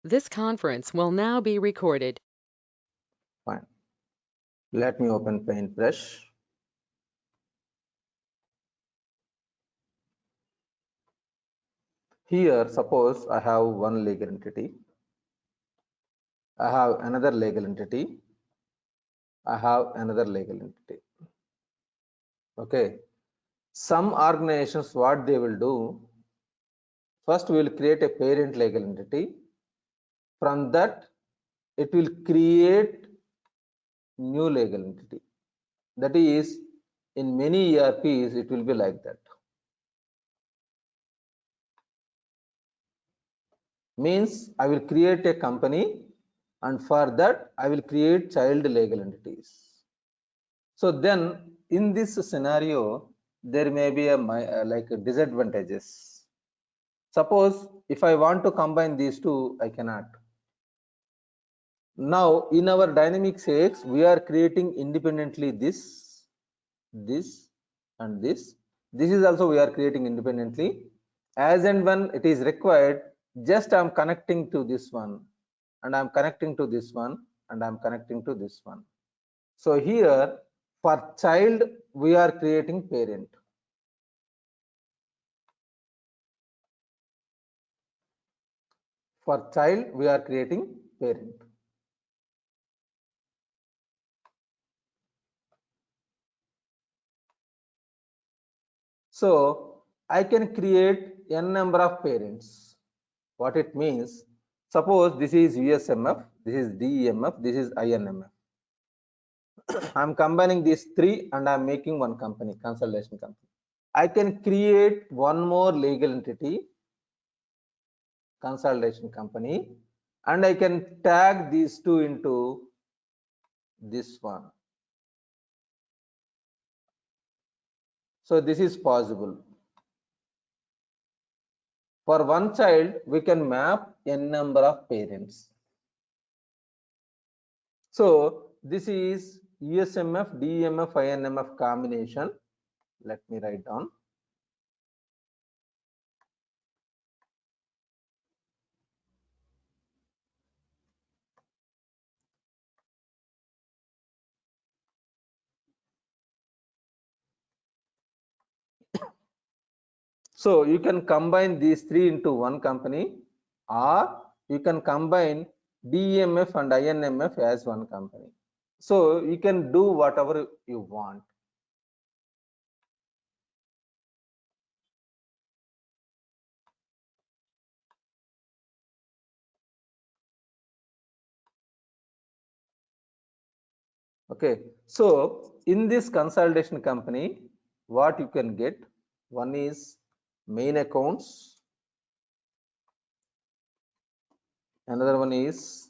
This conference will now be recorded. Fine. Let me open Paintbrush. Here, suppose I have one legal entity. I have another legal entity. I have another legal entity. Okay. Some organizations, what they will do, first we will create a parent legal entity. From that, it will create new legal entity. That is, in many ERPs, it will be like that. Means I will create a company, and for that I will create child legal entities. So then in this scenario, there may be a like disadvantages. Suppose if I want to combine these two, I cannot. Now in our dynamic sales, we are creating independently this, and this. This is also we are creating independently. As and when it is required, just I am connecting to this one, and I am connecting to this one, and I am connecting to this one. So here for child, we are creating parent. For child, we are creating parent. So I can create n number of parents. What it means, suppose this is USMF, this is DEMF, this is INMF. I'm combining these three and I'm making one company, consolidation company. I can create one more legal entity, consolidation company, and I can tag these two into this one. So this is possible. For one child, we can map n number of parents. So this is USMF, DEMF, INMF combination. Let me write down. So you can combine these three into one company, or you can combine DEMF and INMF as one company. So you can do whatever you want. Okay, so in this consolidation company, what you can get, one is main accounts, another one is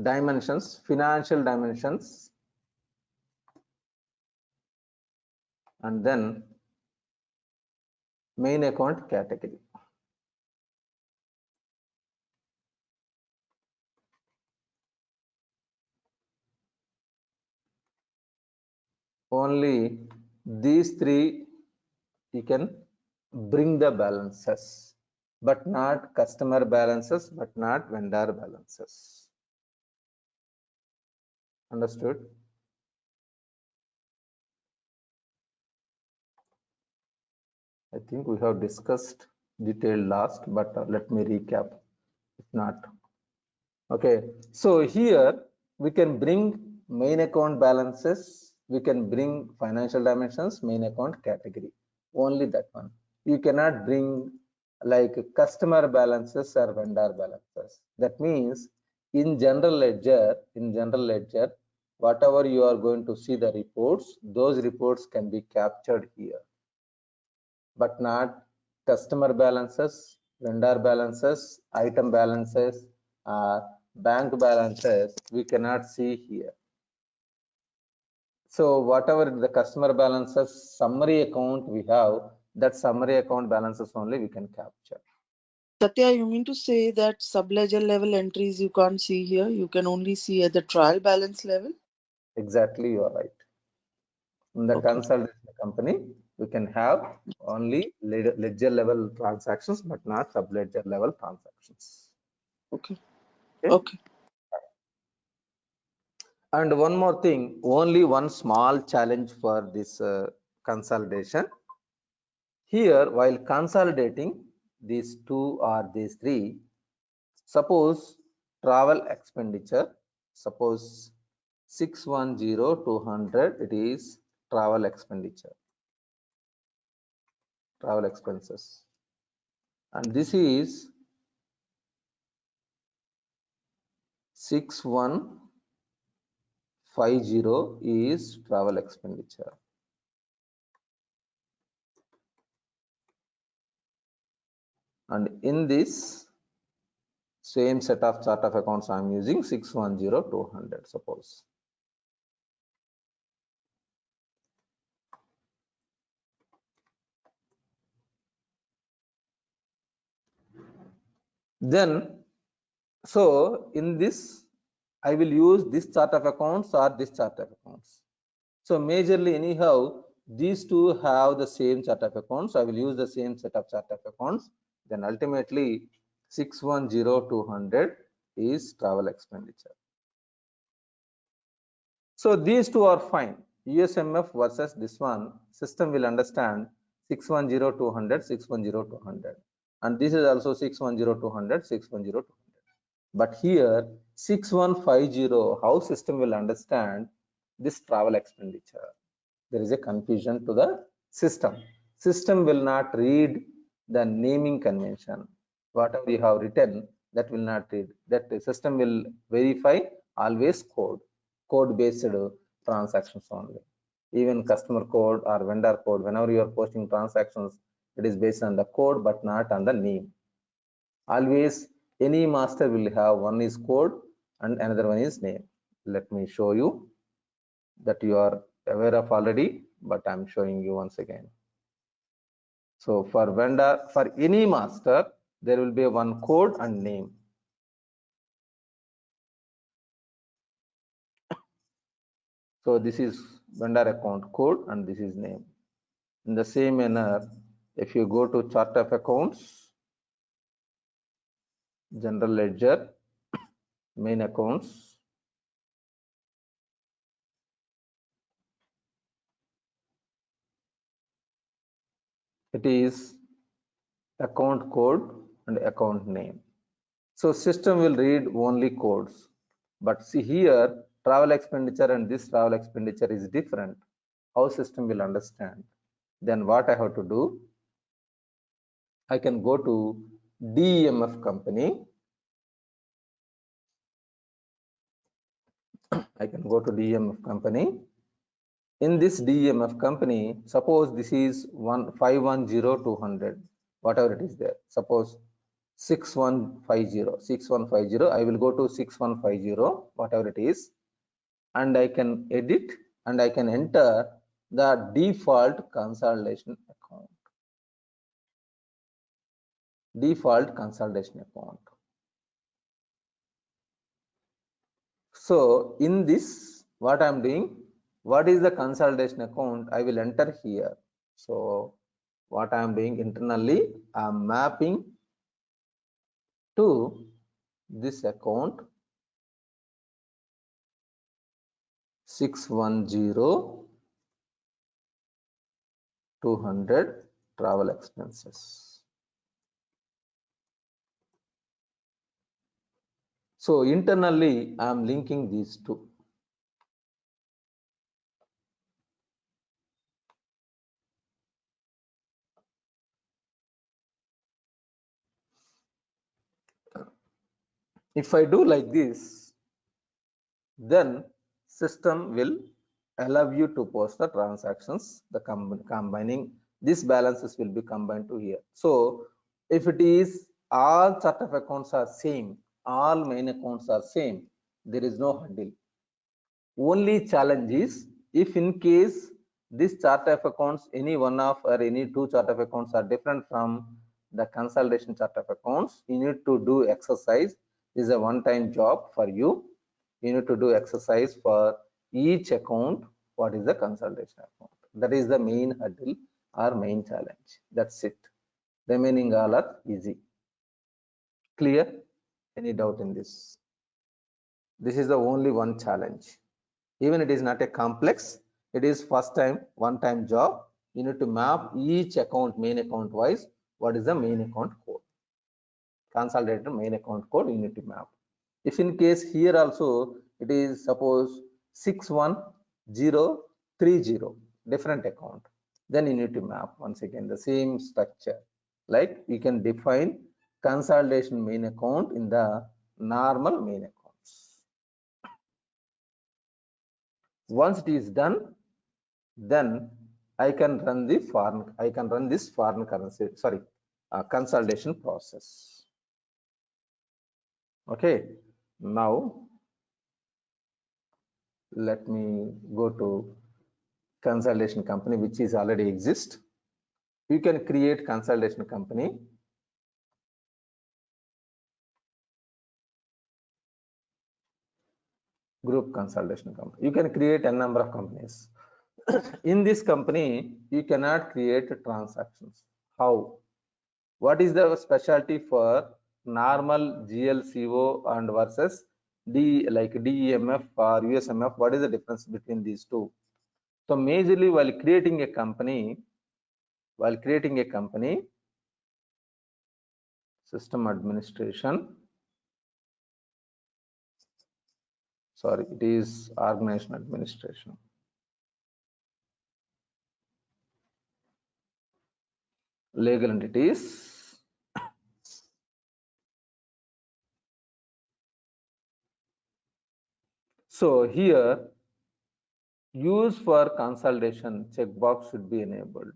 dimensions, financial dimensions, and then main account category. Only these three you can bring the balances, but not customer balances, but not vendor balances. Understood? I think we have discussed detailed last, but let me recap if not. Okay, so here we can bring main account balances, we can bring financial dimensions, main account category, only that one. You cannot bring like customer balances or vendor balances. That means in general ledger, whatever you are going to see the reports, those reports can be captured here, but not customer balances, vendor balances, item balances, bank balances, we cannot see here. So whatever the customer balances summary account we have, that summary account balances only we can capture. Satya, you mean to say that sub-ledger level entries you can't see here? You can only see at the trial balance level? Exactly, you are right. In the consolidation company, we can have only ledger level transactions, but not sub-ledger level transactions. Okay. Okay. Okay. And one more thing, only one small challenge for this consolidation. Here, while consolidating these two or these three, suppose travel expenditure, suppose 610,200, it is travel expenditure, travel expenses. And this is 6150 is travel expenditure. And in this same set of chart of accounts, I am using 610200, suppose. Then, so in this, I will use this chart of accounts or this chart of accounts. So majorly anyhow, these two have the same chart of accounts. I will use the same set of chart of accounts. Then ultimately 610200 is travel expenditure. So these two are fine. USMF versus this one, system will understand 610200, 610200. And this is also 610200, 610200. But here 6150, how system will understand this travel expenditure? There is a confusion to the system. System will not read the naming convention. Whatever you have written, that will not read. That the system will verify always code based transactions only. Even customer code or vendor code, whenever you are posting transactions, it is based on the code but not on the name. Always any master will have one is code and another one is name. Let me show you that you are aware of already, but I'm showing you once again. So for vendor, for any master, there will be one code and name. So this is vendor account code and this is name. In the same manner, if you go to chart of accounts, general ledger, main accounts, it is account code and account name. So system will read only codes. But see here, travel expenditure and this travel expenditure is different. How system will understand? Then what I have to do? I can go to DEMF company. I can go to DEMF company. In this DEMF company, suppose this is 510200, whatever it is there. Suppose 6150, I will go to 6150, whatever it is, and I can edit and I can enter the default consolidation account. Default consolidation account. So in this, what I'm doing, what is the consolidation account? I will enter here. So what I'm doing internally, I'm mapping to this account 610200 travel expenses. So internally, I'm linking these two. If I do like this, then system will allow you to post the transactions, the combining these balances will be combined to here. So if it is all chart of accounts are same, all main accounts are same, there is no hurdle. Only challenge is if in case this chart of accounts, any one of or any two chart of accounts are different from the consolidation chart of accounts, you need to do exercise. This is a one-time job for you. You need to do exercise for each account. What is the consolidation account? That is the main hurdle or main challenge. That's it. Remaining all are easy. Clear? Any doubt in this? This is the only one challenge. Even it is not a complex, it is first time, one time job. You need to map each account, main account wise, what is the main account code. Consolidated main account code you need to map. If in case here also it is suppose 61030 different account, then you need to map once again the same structure. Like you can define consolidation main account in the normal main accounts. Once it is done, then I can run this foreign currency, consolidation process. Okay, now let me go to consolidation company, which is already exist. You can create consolidation company. Group consolidation company. You can create a number of companies. In this company, you cannot create transactions. How? What is the specialty for normal GLCO and versus DEMF or USMF? What is the difference between these two? So majorly while creating a company, system administration, sorry, it is organization administration. Legal entities. So here, use for consolidation checkbox should be enabled.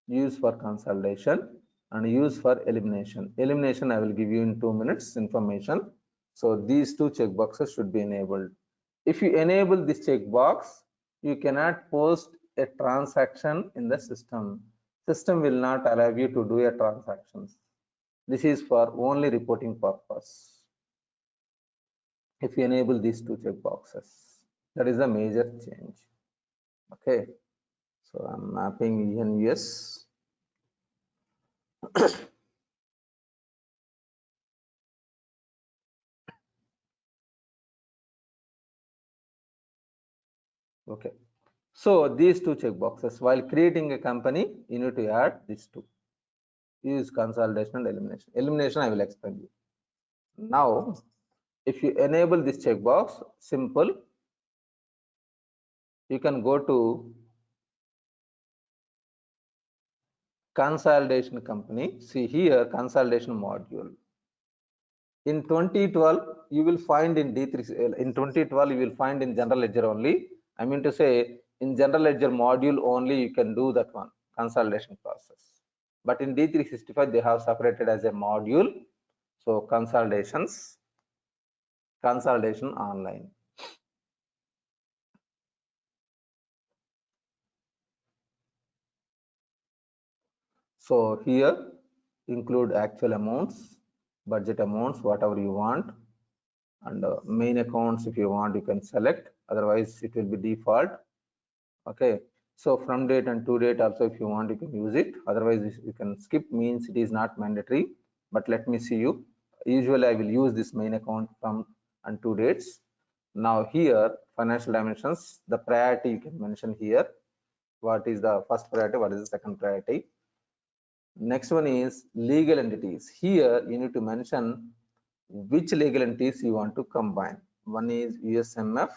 Use for consolidation and use for elimination. Elimination I will give you in 2 minutes information. So these two checkboxes should be enabled. If you enable this checkbox, you cannot post a transaction in the system. System will not allow you to do a transactions. This is for only reporting purpose. If you enable these two checkboxes, that is a major change. Okay, so I'm mapping ENUS. Okay, so these two checkboxes, while creating a company, you need to add these two. Use consolidation and elimination. Elimination I will explain you. Now, if you enable this checkbox, simple, you can go to consolidation company. See here, consolidation module. In 2012, you will find in D3. In 2012, you will find in general ledger only. I mean to say, in general ledger module only, you can do that one consolidation process. But in D365, they have separated as a module. So consolidation online. So here include actual amounts, budget amounts, whatever you want, and main accounts if you want you can select, otherwise it will be default. Okay, so from date and to date also if you want you can use it, otherwise you can skip, means it is not mandatory. But let me see you. Usually I will use this main account from and to dates. Now here financial dimensions, the priority you can mention here. What is the first priority, what is the second priority? Next one is legal entities. Here you need to mention which legal entities you want to combine. One is USMF,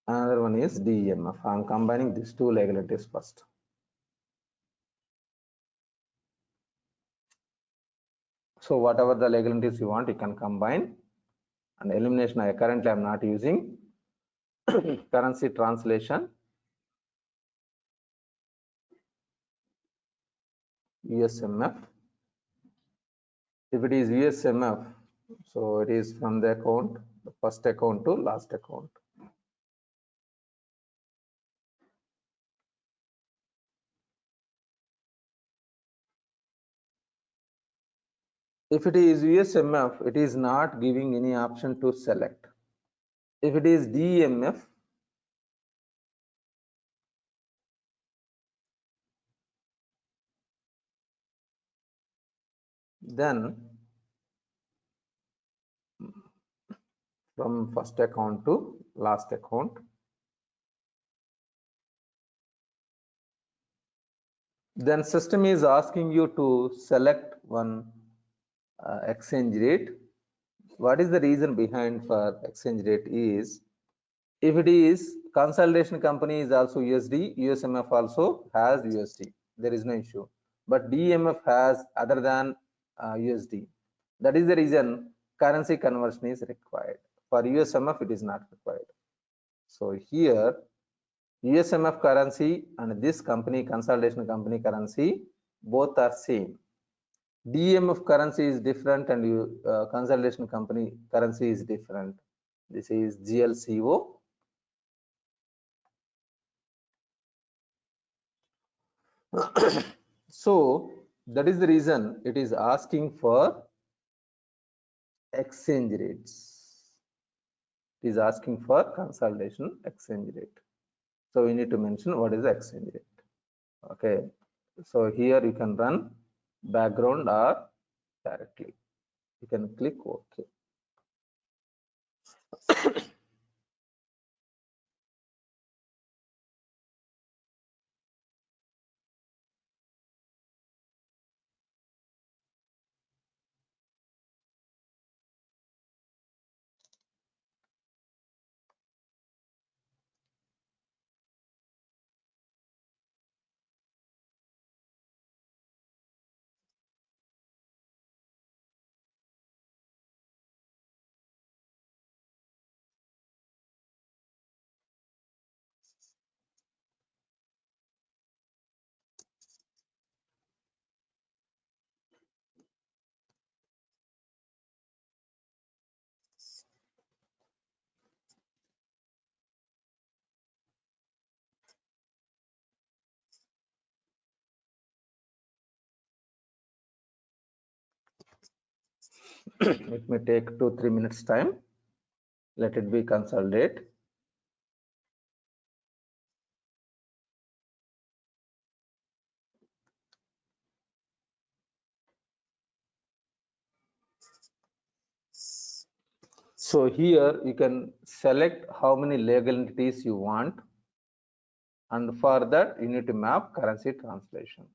another one is DEMF. I am combining these two legal entities first. So whatever the legal entities you want, you can combine. And elimination, currently I am not using. Currency translation, USMF. If it is USMF, so it is from the account, the first account to last account. If it is USMF, it is not giving any option to select. If it is DMF, then from first account to last account, then system is asking you to select one exchange rate. What is the reason behind for exchange rate is, if it is consolidation company is also USD, USMF also has USD, there is no issue. But DMF has other than USD. That is the reason currency conversion is required. For USMF, it is not required. So here, USMF currency and this company, consolidation company currency, both are same. DMF currency is different and consolidation company currency is different. This is GLCO. So that is the reason it is asking for exchange rates. It is asking for consolidation exchange rate. So we need to mention what is the exchange rate. Okay. So here you can run background or directly. You can click OK. It may take 2-3 minutes time. Let it be consolidate. So here you can select how many legal entities you want, and for that you need to map currency translation.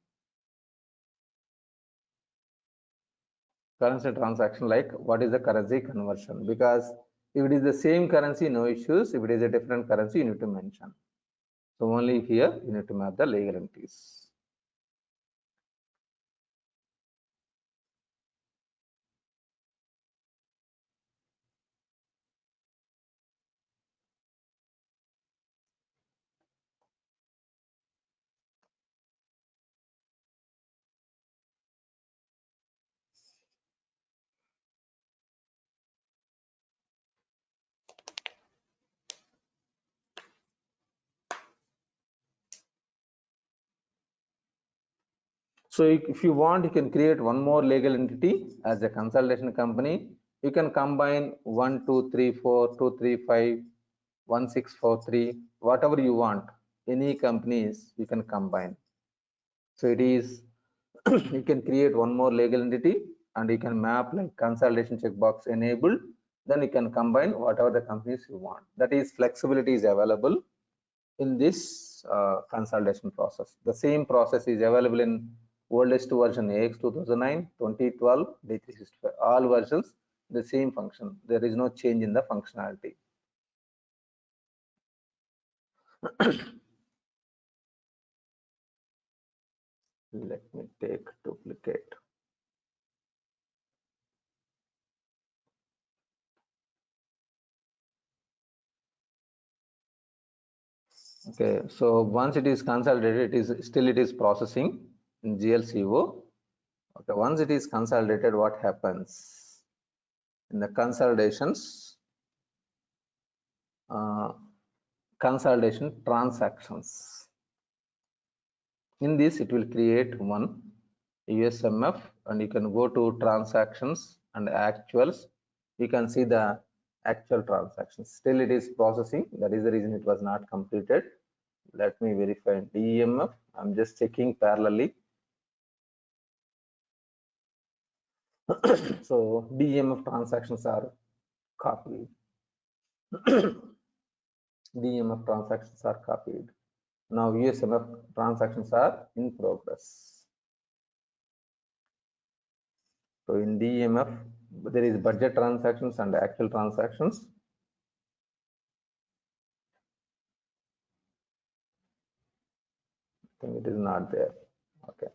Currency transaction, like what is the currency conversion, because if it is the same currency, no issues. If it is a different currency, you need to mention. So only here you need to map the legal entities. So if you want, you can create one more legal entity as a consolidation company. You can combine 1234, 235, 1643, whatever you want. Any companies you can combine. So it is you can create one more legal entity and you can map like consolidation checkbox enabled. Then you can combine whatever the companies you want. That is, flexibility is available in this consolidation process. The same process is available in oldest version AX 2009, 2012, D365. All versions, the same function. There is no change in the functionality. Let me take duplicate. Okay, so once it is consolidated, it is processing in GLCO. Okay, once it is consolidated, what happens in the consolidations? Consolidation transactions. In this, it will create one. USMF, and you can go to transactions and actuals. You can see the actual transactions. Still it is processing. That is the reason it was not completed. Let me verify DEMF. I'm just checking parallelly. So DEMF transactions are copied. DEMF transactions are copied. Now USMF transactions are in progress. So in DEMF, there is budget transactions and actual transactions. I think it is not there. Okay.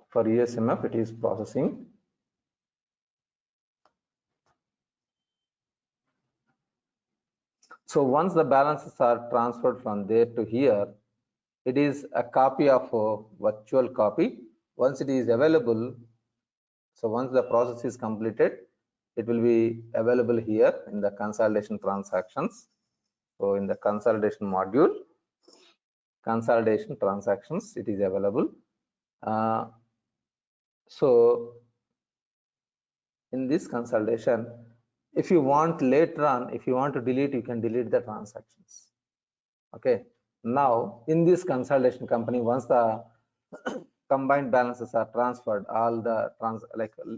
For USMF, it is processing. So once the balances are transferred from there to here, it is a copy of a virtual copy. Once it is available, so once the process is completed, it will be available here in the consolidation transactions. So in the consolidation module, consolidation transactions, it is available. So in this consolidation, if you want later on, if you want to delete, you can delete the transactions. Okay. Now in this consolidation company, once the combined balances are transferred, all the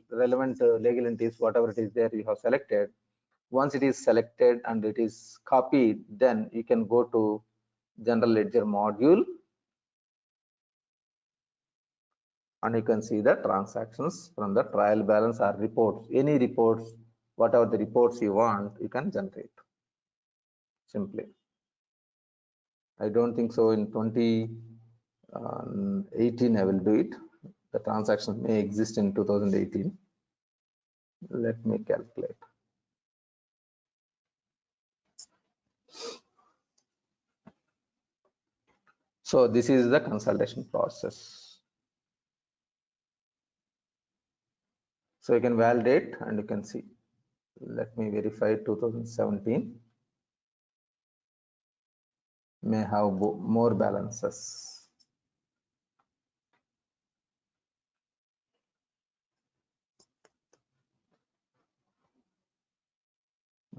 relevant legal entities, whatever it is there you have selected, once it is selected and it is copied, then you can go to general ledger module and you can see the transactions from the trial balance or reports. Any reports, whatever the reports you want, you can generate simply. I don't think so in 2018 I will do it. The transactions may exist in 2018. Let me calculate. So this is the consolidation process. So you can validate and you can see. Let me verify 2017 may have more balances.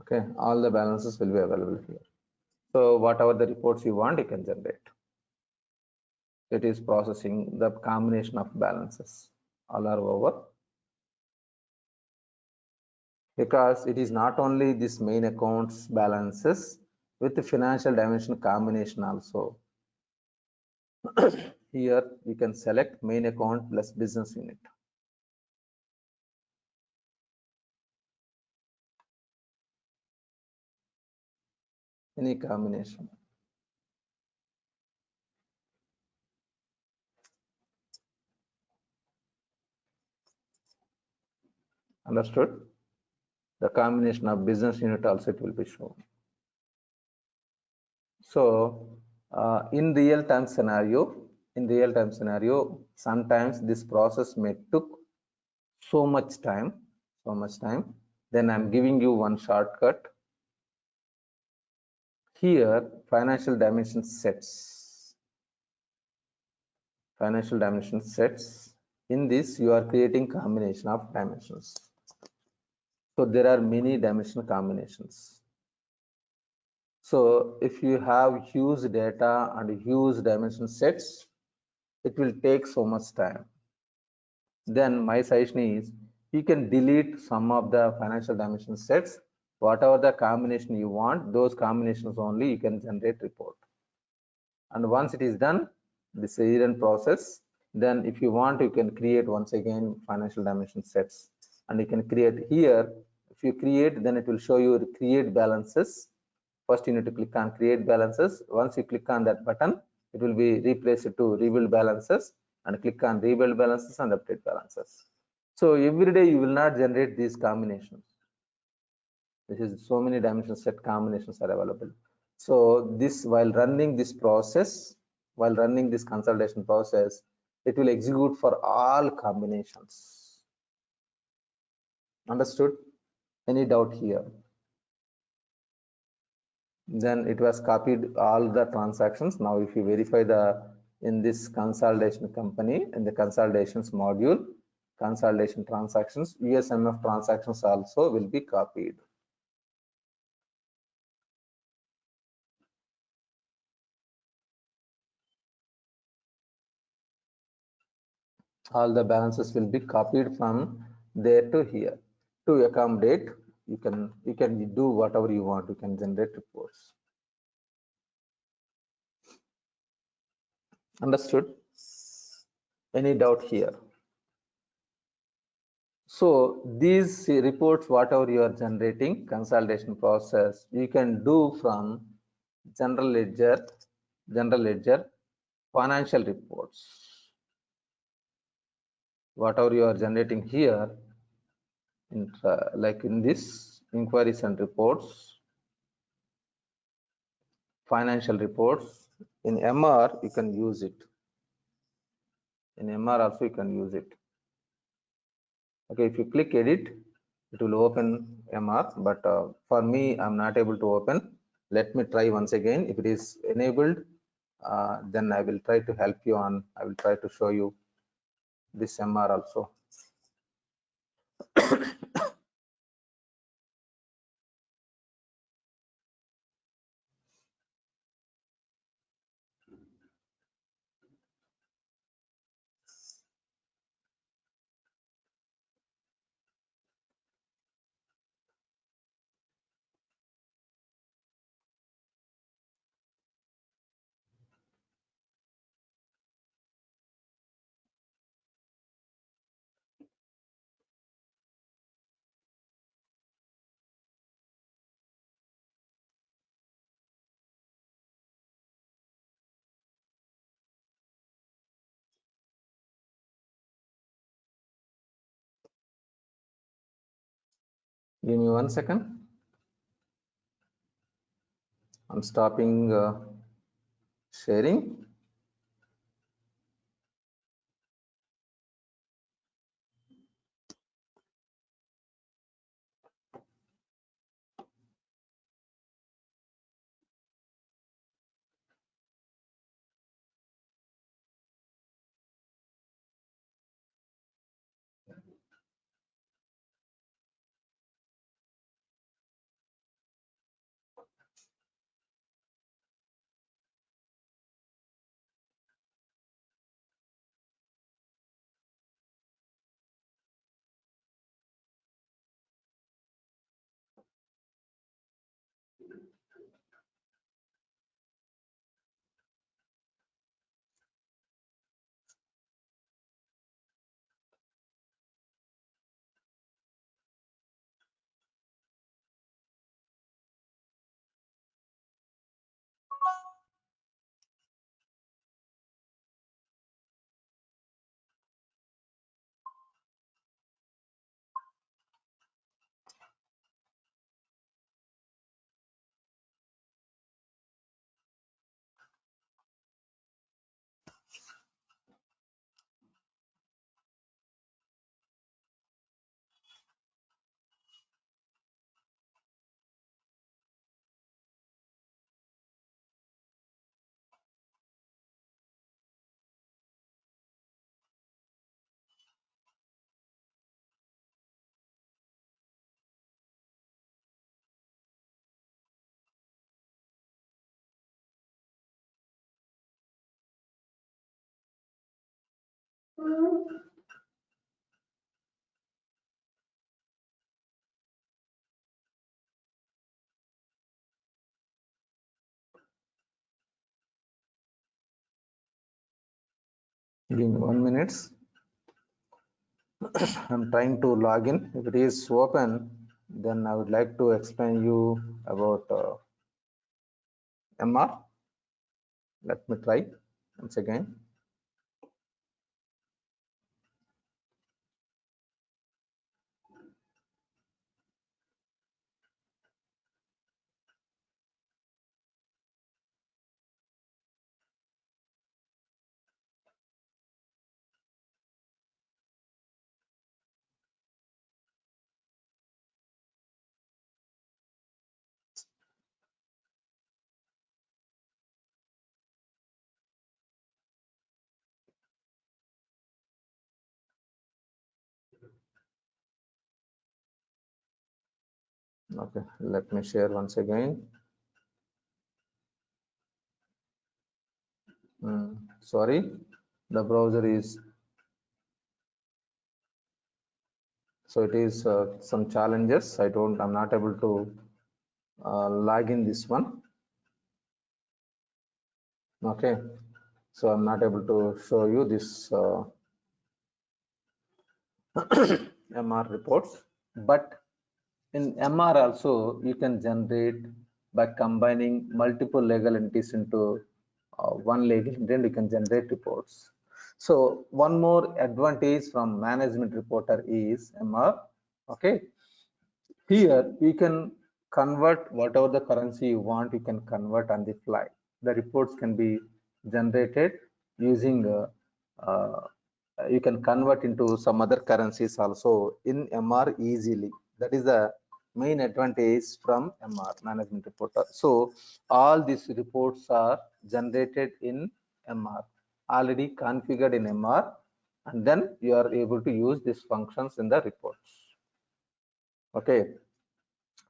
Okay, all the balances will be available here. So whatever the reports you want, you can generate. It is processing the combination of balances. All are over. Because it is not only this main accounts balances with the financial dimension combination also. Here you can select main account plus business unit. Any combination. Understood? The combination of business unit also it will be shown. So in real time scenario, sometimes this process may took so much time. Then I'm giving you one shortcut. Here, financial dimension sets. Financial dimension sets. In this, you are creating combination of dimensions. So there are many dimension combinations. So if you have huge data and huge dimension sets, it will take so much time. Then my suggestion is you can delete some of the financial dimension sets. Whatever the combination you want, those combinations only you can generate report. And once it is done, this year-end process, then if you want, you can create once again financial dimension sets. And you can create here. If you create, then it will show you create balances. First you need to click on create balances. Once you click on that button, it will be replaced to rebuild balances, and click on rebuild balances and update balances. So every day you will not generate these combinations. This is so many dimension set combinations are available. So this, while running this process, while running this consolidation process, it will execute for all combinations. Understood? Any doubt here? Then it was copied all the transactions. Now if you verify the in this consolidation company, in the consolidations module, consolidation transactions, USMF transactions also will be copied. All the balances will be copied from there to here. To accommodate, you can do whatever you want. You can generate reports. Understood? Any doubt here? So these reports, whatever you are generating, consolidation process, you can do from general ledger, financial reports. Whatever you are generating here, like in this inquiries and reports, financial reports, in MR you can use it. In MR also you can use it. Okay, if you click edit, it will open MR, but for me I'm not able to open. Let me try once again. If it is enabled, then I will try to help you on. I will try to show you this MR also. Give me 1 second. I'm stopping sharing. Give me 1 minute. I'm trying to log in. If it is open, then I would like to explain you about MR. Let me try once again. Okay, let me share once again. Sorry, the browser is, so it is some challenges. I'm not able to log in this one. Okay, so I'm not able to show you this MR reports, but in MR also you can generate by combining multiple legal entities into one legal entity, and you can generate reports. So one more advantage from management reporter is MR. Okay, here you can convert whatever the currency you want, you can convert on the fly. The reports can be generated using uh, you can convert into some other currencies also in MR easily. That is the main advantage from MR, management reporter. So all these reports are generated in MR, already configured in MR, and then you are able to use these functions in the reports. Okay,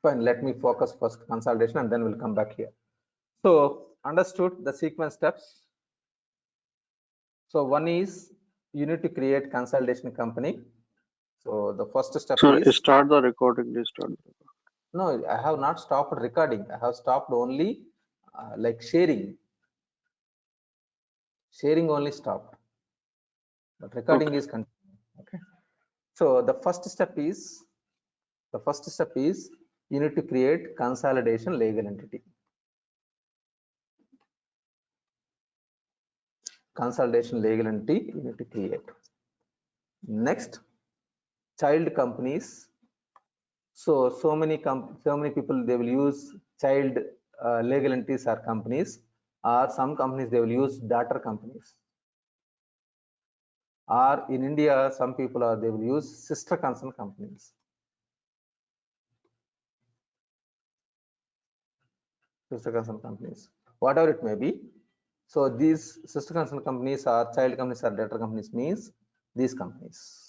fine. Let me focus first consolidation and then we'll come back here. So understood the sequence steps. So one is you need to create consolidation company. So the first step So is, start the recording. Restart. no, I have not stopped recording. I have stopped only like sharing. Sharing only stopped, but recording Okay. is continuing. Okay. So the first step is you need to create consolidation legal entity. Consolidation legal entity you need to create. Next, child companies. So many people, they will use child legal entities or companies, or some companies they will use daughter companies, or in India some people are they will use sister concern companies. Sister concern companies, whatever it may be. So these sister concern companies or child companies or daughter companies means these companies.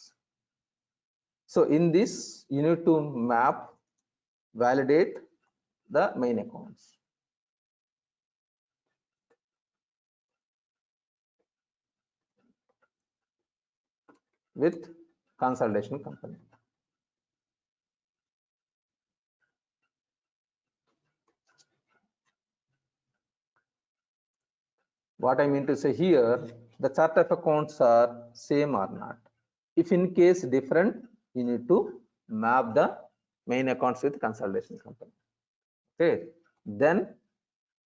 So in this you need to map, validate the main accounts with consolidation company. What I mean to say here, the chart of accounts are same or not. If in case different, you need to map the main accounts with consolidation company. Okay, then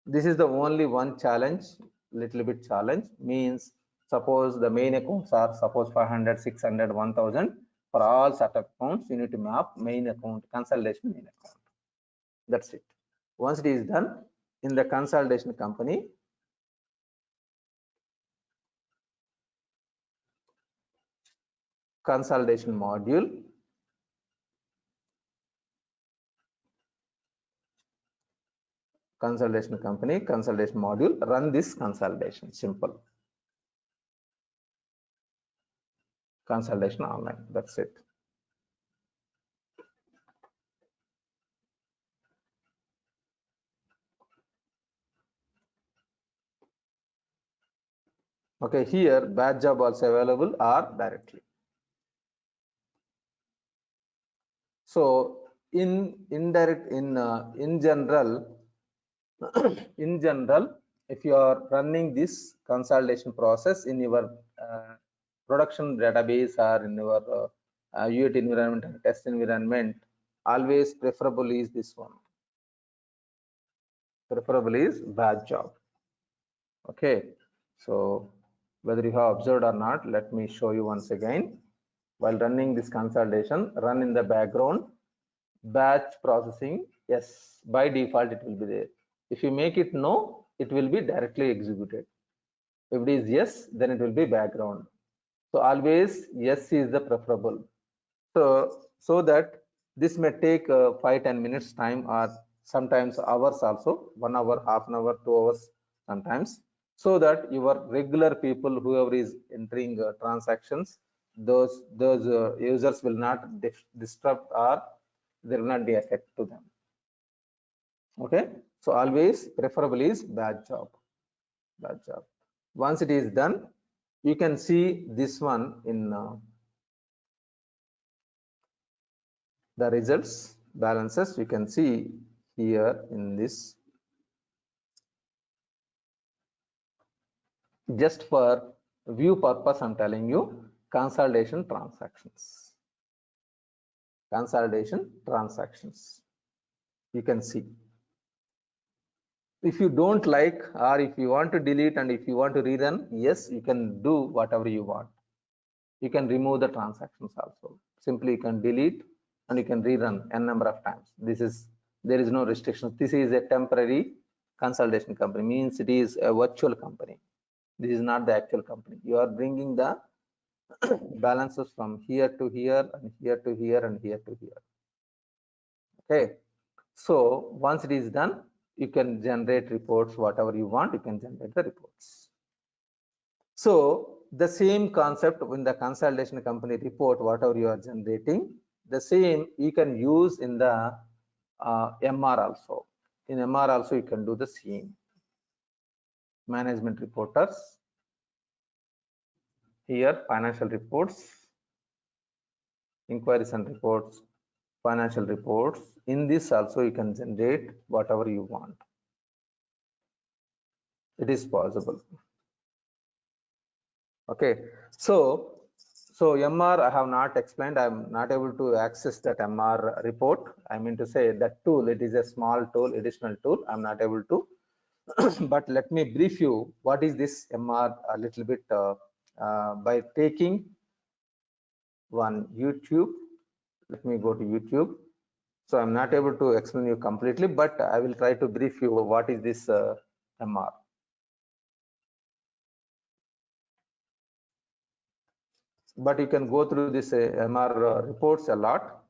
this is the only one challenge, little bit challenge, means suppose the main accounts are suppose 500, 600, 1000. For all chart of accounts, you need to map main account, consolidation main account. That's it. Once it is done, in the consolidation company, consolidation module, consolidation company, consolidation module, run this consolidation, simple. Consolidation online, that's it. Okay, here batch job also available or directly. So in general, in general, if you are running this consolidation process in your production database or in your UAT environment and test environment, always preferable is this one. Preferable is batch job. Okay, so whether you have observed or not, let me show you once again. While running this consolidation, run in the background batch processing. Yes, by default it will be there. If you make it no, it will be directly executed. If it is yes, then it will be background. So always yes is the preferable. So that this may take 5-10 minutes time, or sometimes hours also, 1 hour, half an hour, 2 hours sometimes, so that your regular people, whoever is entering transactions, those users will not disrupt, or there will not be effect to them. Okay, so always preferable is batch job. Once it is done, you can see this one in the results balances. You can see here in this. Just for view purpose, I'm telling you consolidation transactions. You can see. If you don't like, or if you want to delete and if you want to rerun, yes, you can do whatever you want. You can remove the transactions also. Simply you can delete and you can rerun n number of times. There is no restrictions. This is a temporary consolidation company, means it is a virtual company. This is not the actual company. You are bringing the balances from here to here and here to here and here to here. Okay, so once it is done, you can generate reports, whatever you want, you can generate the reports. So the same concept in the consolidation company report, whatever you are generating, the same you can use in the MR also. In MR also you can do the same. Management reporters, here financial reports, inquiries and reports, financial reports. In this also you can generate whatever you want. It is possible. Okay, so MR I have not explained. I'm not able to access that MR report. I mean to say that tool, it is a small tool, additional tool. I'm not able to. But let me brief you what is this MR a little bit by taking one YouTube. Let me go to YouTube. So I'm not able to explain you completely, but I will try to brief you what is this MR. But you can go through this MR reports a lot.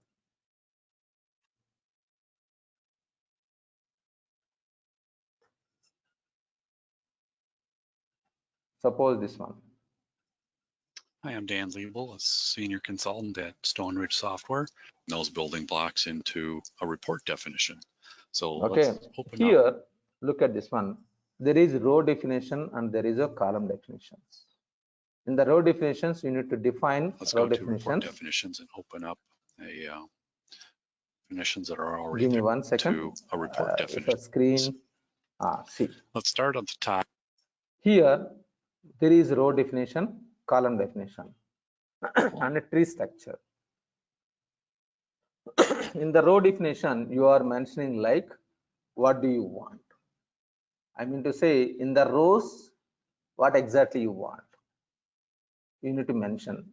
Suppose this one. Hi, I'm Dan Liebel, a senior consultant at Stone Ridge Software. Those building blocks into a report definition. So okay, let's open here, up. look at this one. There is row definition and there is a column definitions. In the row definitions, you need to define Let's row go to report definitions. definitions and open up a definitions that are already Give me there 1 second. to a report definition. If a screen, see. Let's start at the top. Here, there is row definition, column definition, and a tree structure. In the row definition, you are mentioning like, what do you want? I mean to say, in the rows, what exactly you want? You need to mention.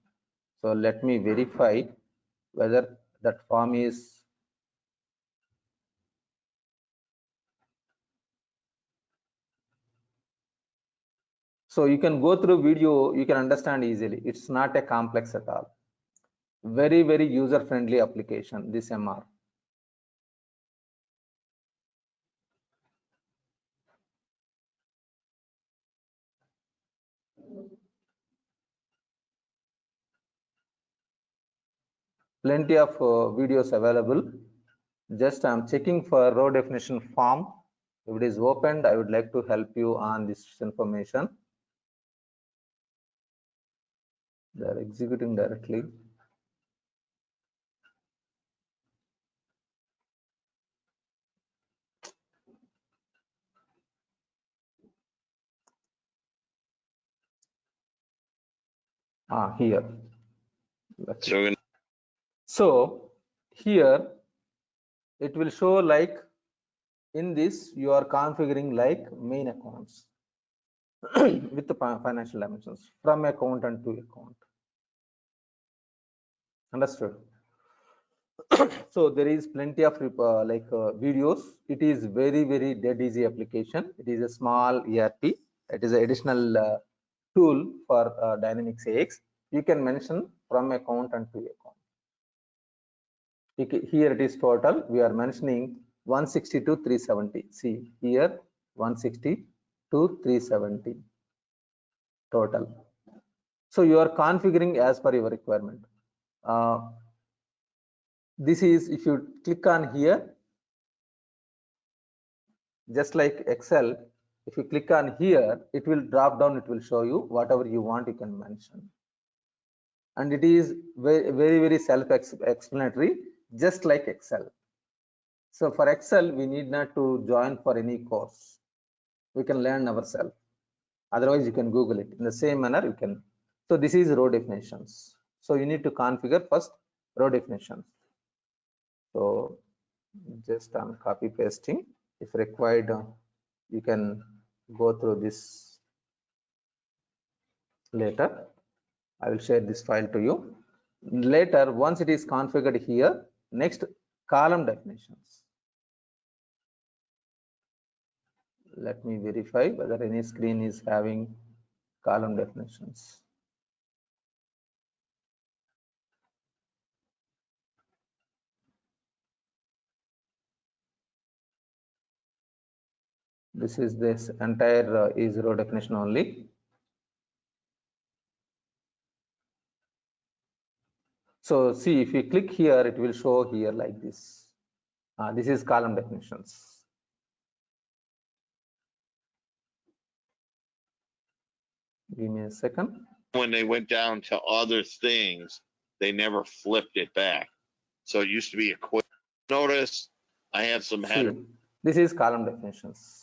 So let me verify whether that form is so you can go through video, you can understand easily. It's not a complex at all. Very, very user-friendly application, this MR. Plenty of videos available. Just I'm checking for row definition form. If it is opened, I would like to help you on this information. They are executing directly. Here. So here it will show like in this you are configuring like main accounts with the financial dimensions from account and to account. Understood? So there is plenty of videos. It is very, very dead easy application. It is a small ERP. It is an additional tool for Dynamics AX. You can mention from account and to account. Here it is total. We are mentioning 160 to 370. See here 160 to 370 total. So you are configuring as per your requirement. This is, if you click on here, just like Excel, if you click on here, it will drop down, it will show you whatever you want, you can mention. And it is very self-explanatory, just like Excel. So for Excel, we need not to join for any course. We can learn ourselves. Otherwise, you can Google it. In the same manner, you can. So this is row definitions. So you need to configure first row definitions. So just I'm copy pasting. If required, you can go through this later. I will share this file to you. Later, once it is configured here, next column definitions. Let me verify whether any screen is having column definitions. This is this entire is row definition only. So see, if you click here, it will show here like this. This is column definitions. Give me a second. When they went down to other things, they never flipped it back. So it used to be a quick notice. I have some header. See, this is column definitions.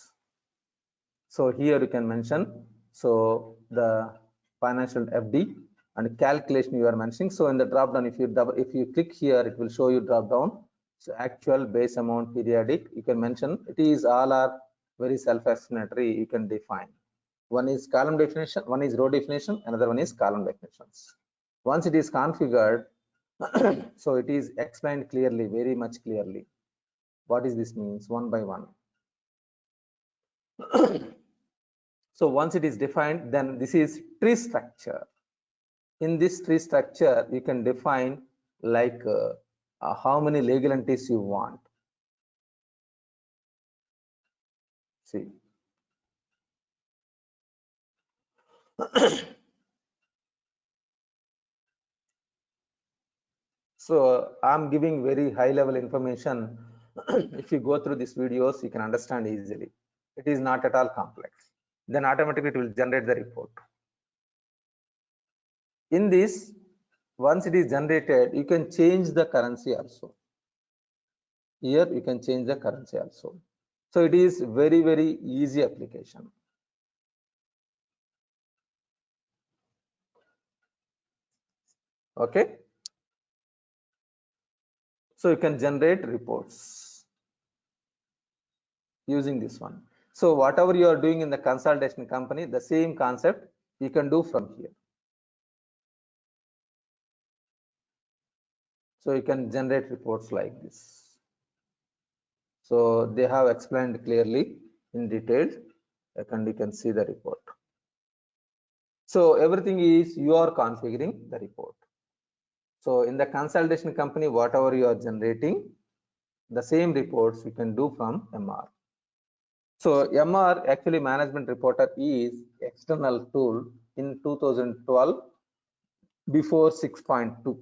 So here you can mention, so the financial FD and calculation you are mentioning. So in the drop down, if you click here, it will show you drop down. So actual, base amount, periodic, you can mention. It is all are very self-explanatory. You can define. One is column definition, one is row definition, another one is column definitions. Once it is configured, so it is explained clearly, very much clearly. What is this means one by one. So once it is defined, then this is tree structure. In this tree structure, you can define like how many legal entities you want. See. So I'm giving very high level information. If you go through these videos, you can understand easily. It is not at all complex. Then automatically it will generate the report. In this, once it is generated, you can change the currency also. Here you can change the currency also. So it is very easy application. Okay. So you can generate reports using this one. So whatever you are doing in the consolidation company, the same concept you can do from here. So you can generate reports like this. So they have explained clearly in detail, and you can see the report. So everything is you are configuring the report. So in the consolidation company, whatever you are generating, the same reports you can do from MR. So MR actually management reporter is external tool in 2012 before 6.2.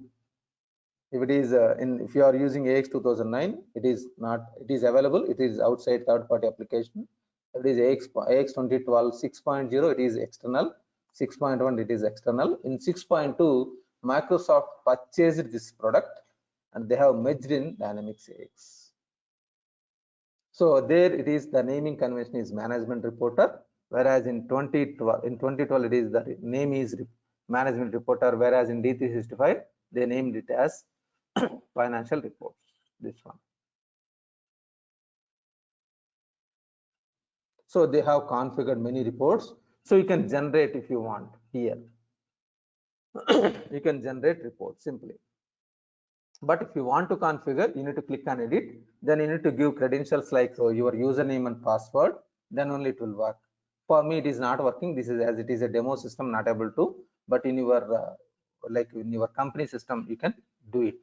If it is if you are using AX 2009, it is not, it is available, it is outside third-party application. If it is AX 2012 6.0, it is external. 6.1, it is external. In 6.2, Microsoft purchased this product and they have merged in Dynamics AX. So there it is, the naming convention is management reporter, whereas in 2012 it is the name is management reporter, whereas in D365 they named it as financial reports, this one. So they have configured many reports. So you can generate if you want here. You can generate reports simply. But if you want to configure, you need to click on edit. Then you need to give credentials like your username and password. Then only it will work. For me, it is not working. This is, as it is a demo system, not able to. But in your like in your company system, you can do it.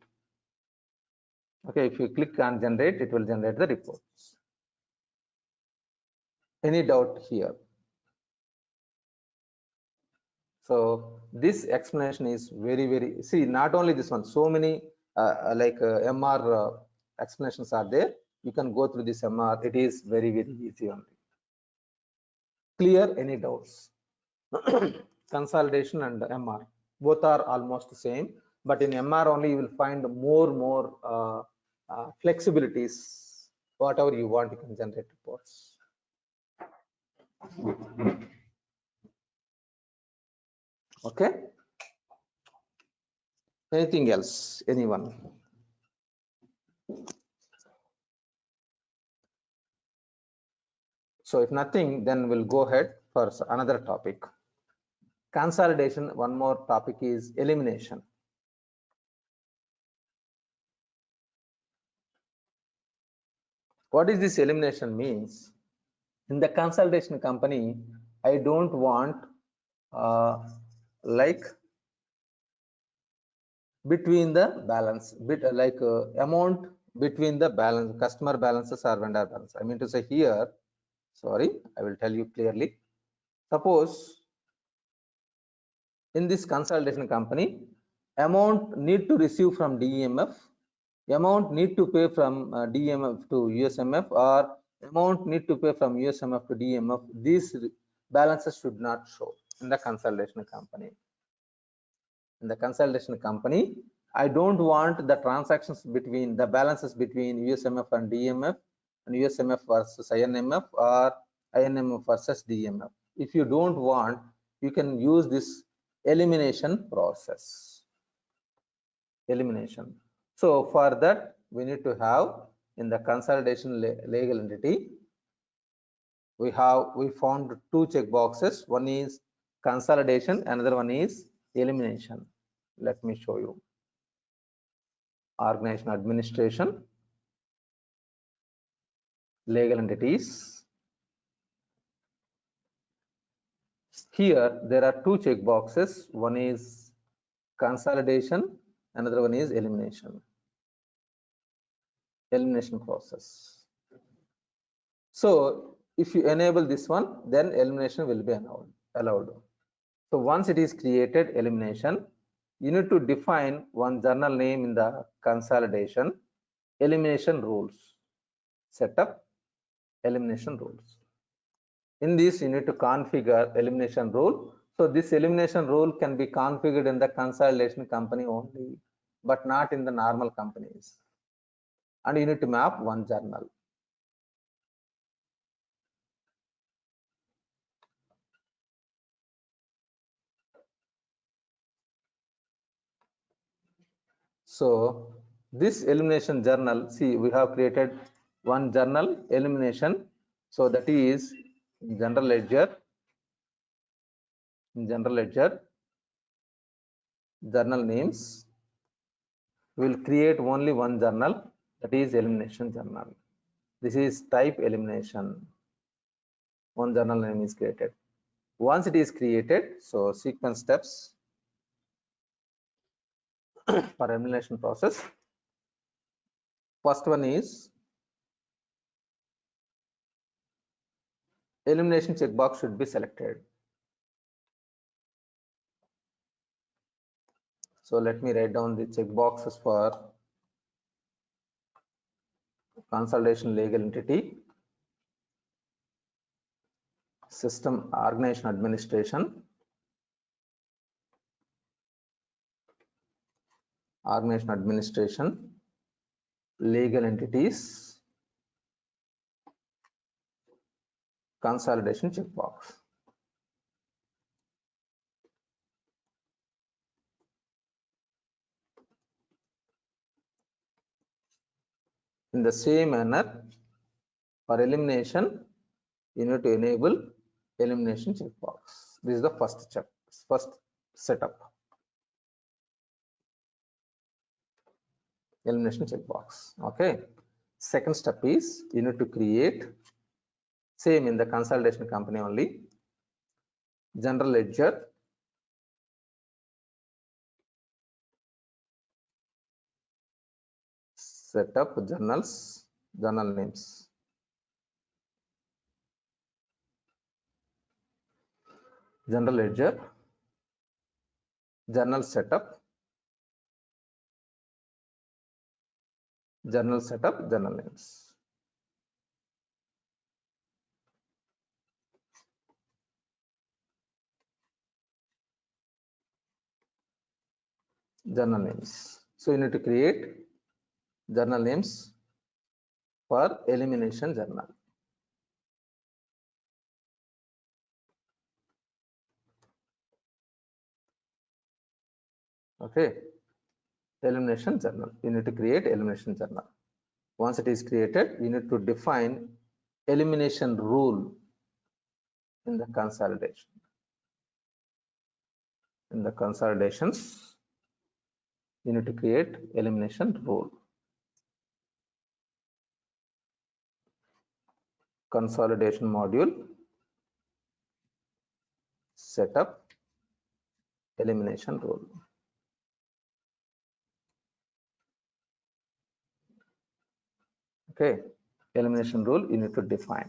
Okay, if you click on generate, it will generate the reports. Any doubt here? So this explanation is very, see, not only this one, so many MR explanations are there. you can go through this MR. It is very easy only. Clear? Any doubts? Consolidation and MR, both are almost the same, but in MR only you will find more flexibilities. Whatever you want, you can generate reports. Okay. Anything else? Anyone? So if nothing, then we'll go ahead for another topic. Consolidation. One more topic is elimination. What is this elimination means? In the consolidation company, I don't want like between the balance, amount between the balance, customer balances or vendor balance. I mean to say here, sorry, I will tell you clearly. Suppose in this consolidation company, amount need to receive from DEMF, amount need to pay from DEMF to USMF, or amount need to pay from USMF to DEMF. These balances should not show in the consolidation company. In the consolidation company, I don't want the transactions between the balances between USMF and DMF and USMF versus INMF or INMF versus DMF. If you don't want, you can use this elimination process. Elimination. So for that, we need to have in the consolidation legal entity, we found two check boxes. One is consolidation, another one is elimination. Let me show you. Organization administration, legal entities. Here there are two check boxes. One is consolidation, another one is elimination. Elimination process. So if you enable this one, then elimination will be allowed. So once it is created, elimination, you need to define one journal name in the consolidation, elimination rules, setup, elimination rules. In this, you need to configure elimination rule. So this elimination rule can be configured in the consolidation company only, but not in the normal companies. And you need to map one journal. So this elimination journal, see, we have created one journal elimination. So that is general ledger, journal names. We will create only one journal, that is elimination journal. This is type elimination. One journal name is created. Once it is created, so sequence steps for elimination process. First one is elimination checkbox should be selected. So let me write down the checkboxes for consolidation legal entity, system organization administration, legal entities, consolidation checkbox. In the same manner, for elimination, you need to enable elimination checkbox. This is the first setup. Elimination checkbox. Okay. Second step is you need to create, same in the consolidation company only, general ledger, setup journals, journal names. General ledger, journal setup, journal names. journal names. So you need to create journal names for elimination journal. Okay, elimination journal. You need to create elimination journal. Once it is created, you need to define elimination rule in the consolidation. In the consolidations, you need to create elimination rule. Consolidation module, setup, elimination rule. Okay, elimination rule you need to define.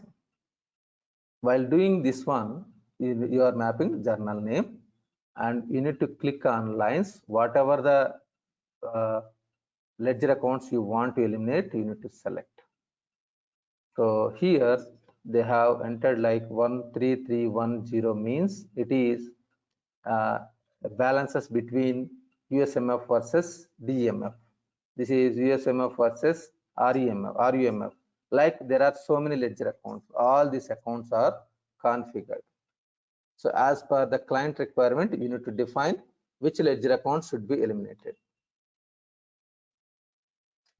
While doing this one, you are mapping journal name, and you need to click on lines. Whatever the ledger accounts you want to eliminate, you need to select. So here they have entered like 13310 means it is balances between USMF versus DMF. This is USMF versus RUMF. Like there are so many ledger accounts. All these accounts are configured. So as per the client requirement, you need to define which ledger account should be eliminated.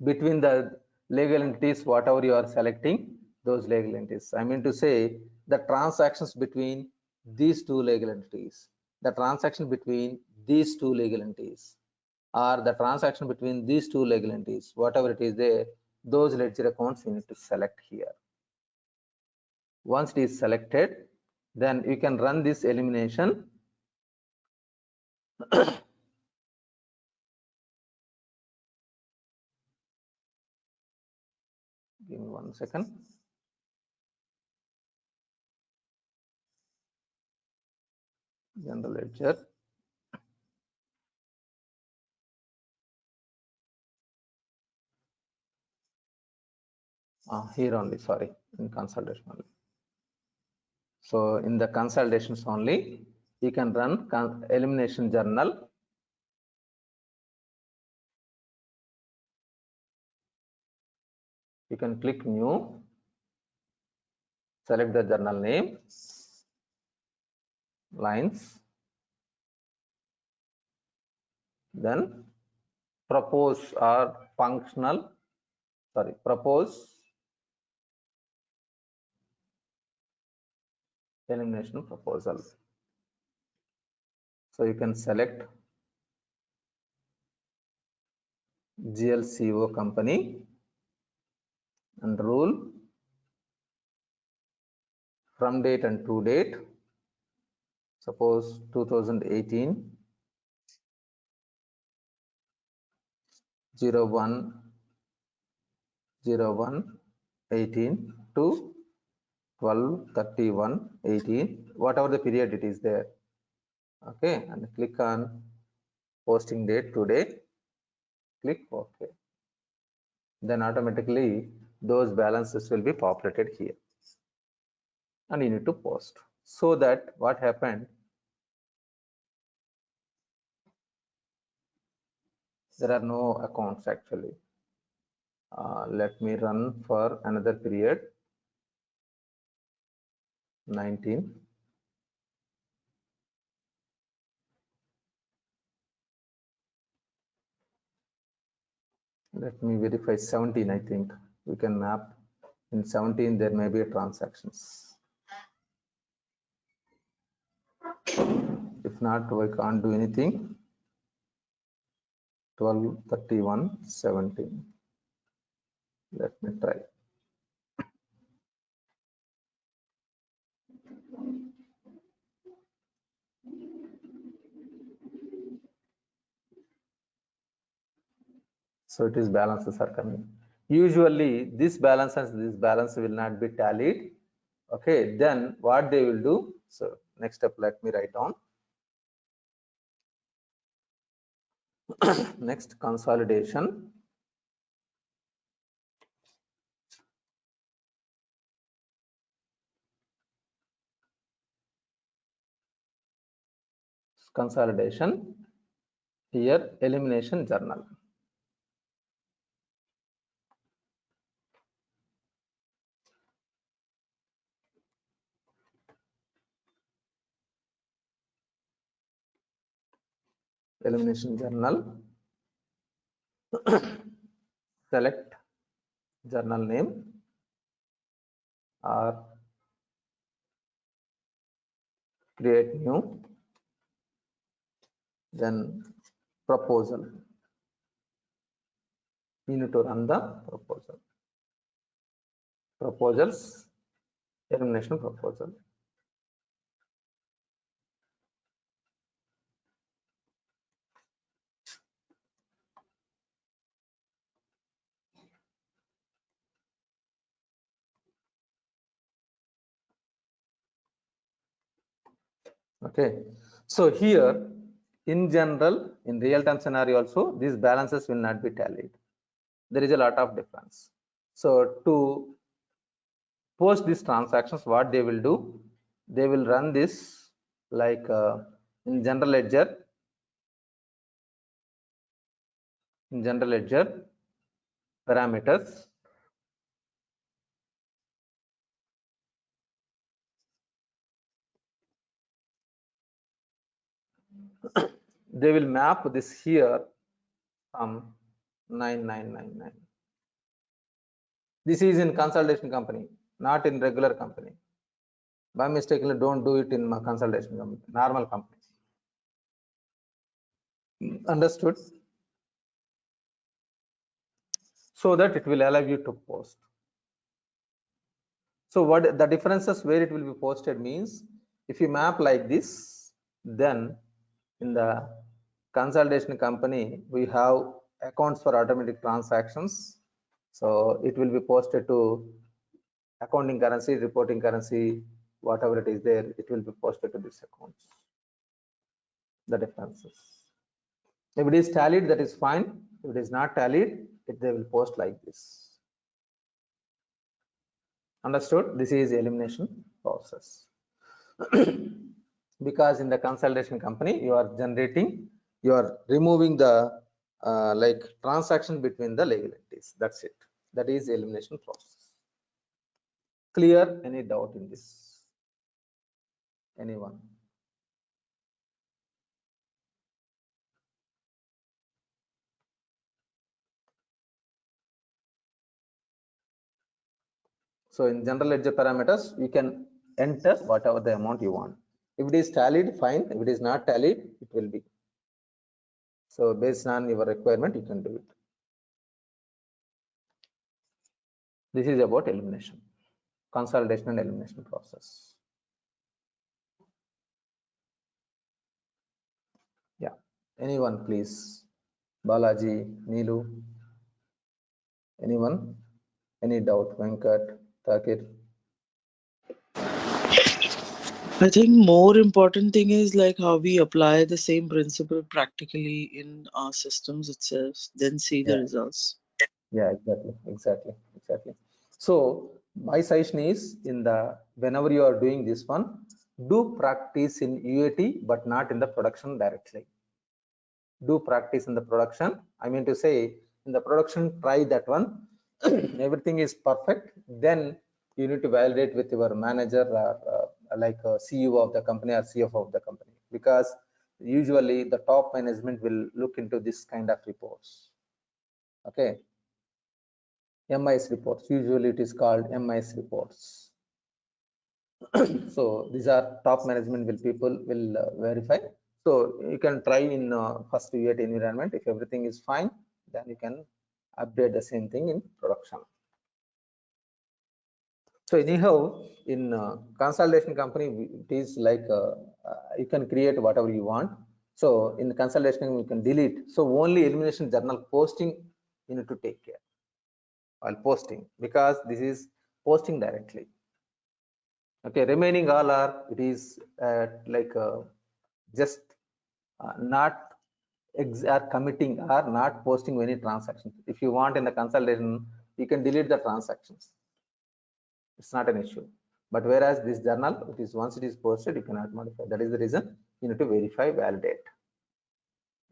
Between the legal entities, whatever you are selecting, those legal entities. I mean to say the transactions between these two legal entities, the transaction between these two legal entities, or the transaction between these two legal entities, whatever it is there, those ledger accounts you need to select here. Once it is selected, then you can run this elimination. Give me 1 second. General ledger. Here only, sorry, in consolidation only. So in the consolidations only, you can run elimination journal. You can click new, select the journal name, lines, then propose or functional, sorry, propose elimination proposal. So you can select GLCO company and rule from date and to date. Suppose 2018 01/01/18 to 12/31/18, whatever the period it is there. Okay, and click on posting date today. Click OK. Then automatically those balances will be populated here, and you need to post. So that what happened, there are no accounts actually. Let me run for another period, 19. Let me verify 17. I think we can map in 17. There may be transactions. If not, we can't do anything. 12/31/17. Let me try. So it is balances are coming. Usually this balance and this balance will not be tallied. Okay, then what they will do. So next step, let me write down. Next, consolidation. Consolidation. here elimination journal. Elimination journal. Select journal name or create new, then proposal. You need to run the proposal. Proposals, elimination proposal. Okay, so here in general, in real time scenario also, these balances will not be tallied. There is a lot of difference. So to post these transactions, what they will do, they will run this like in general ledger. In general ledger parameters, they will map this here from 9999. This is in consolidation company, not in regular company. By mistakenly, don't do it in my consolidation company, normal company. Understood? So that it will allow you to post. So what the differences where it will be posted means, if you map like this, then in the consolidation company, we have accounts for automatic transactions. So it will be posted to accounting currency, reporting currency, whatever it is there, it will be posted to these accounts. The differences. If it is tallied, that is fine. If it is not tallied, they will post like this. Understood? This is elimination process. Because in the consolidation company, you are generating, you are removing the like transaction between the legal entities. That's it. That is elimination process. Clear? Any doubt in this? Anyone? So in general ledger parameters, you can enter whatever the amount you want. If it is tallied, fine. If it is not tallied, it will be. So based on your requirement, you can do it. This is about elimination, consolidation and elimination process. Yeah. Anyone, please? Balaji, Neelu. Anyone? Any doubt? Venkat, Takir? I think more important thing is like how we apply the same principle practically in our systems itself, then see the results. Yeah, exactly. So my suggestion is, in the whenever you are doing this one, do practice in UAT, but not in the production directly. Do practice in the production. I mean to say, in the production, try that one. Everything is perfect. Then you need to validate with your manager or like a CEO of the company or CFO of the company, because usually the top management will look into this kind of reports. Okay. MIS reports, usually it is called MIS reports. So these are top management will people will verify. So you can try in first UAT environment. If everything is fine, then you can update the same thing in production. So anyhow, in consolidation company, it is like you can create whatever you want. So in the consolidation, you can delete. So only elimination journal posting you need to take care while posting, because this is posting directly. Okay, remaining all are, it is like just not are committing or not posting any transactions. If you want in the consolidation, you can delete the transactions. It's not an issue. But whereas this journal, it is once it is posted, you cannot modify. That is the reason you need to verify, validate.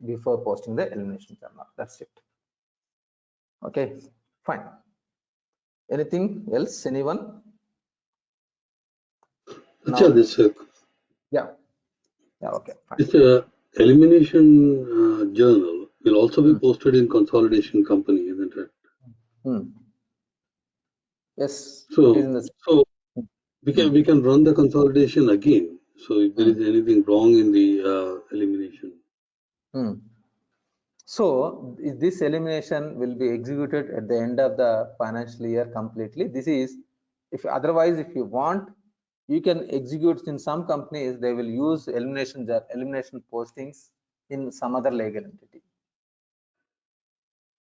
before posting the elimination journal. That's it. Okay, fine. Anything else? Anyone? Acha, Yeah. Okay, fine. this elimination journal will also be posted in consolidation company, isn't it? Yes. So, it is in the we can run the consolidation again. So if there is anything wrong in the elimination. So this elimination will be executed at the end of the financial year completely. This is, if otherwise, if you want, you can execute. In some companies, they will use elimination postings in some other legal entity.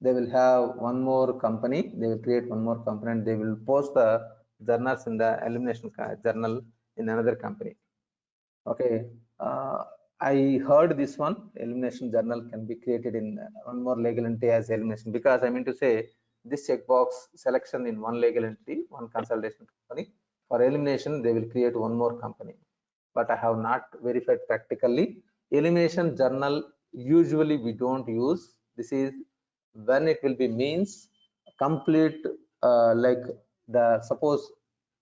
They will have one more company. They will create one more company, and they will post the journals in the elimination journal in another company. Okay. I heard this one, elimination journal can be created in one more legal entity as elimination, because I mean to say this checkbox selection in one legal entity, one consolidation company. For elimination, they will create one more company, but I have not verified practically. Elimination journal usually we don't use. This is when it will be means complete, like the suppose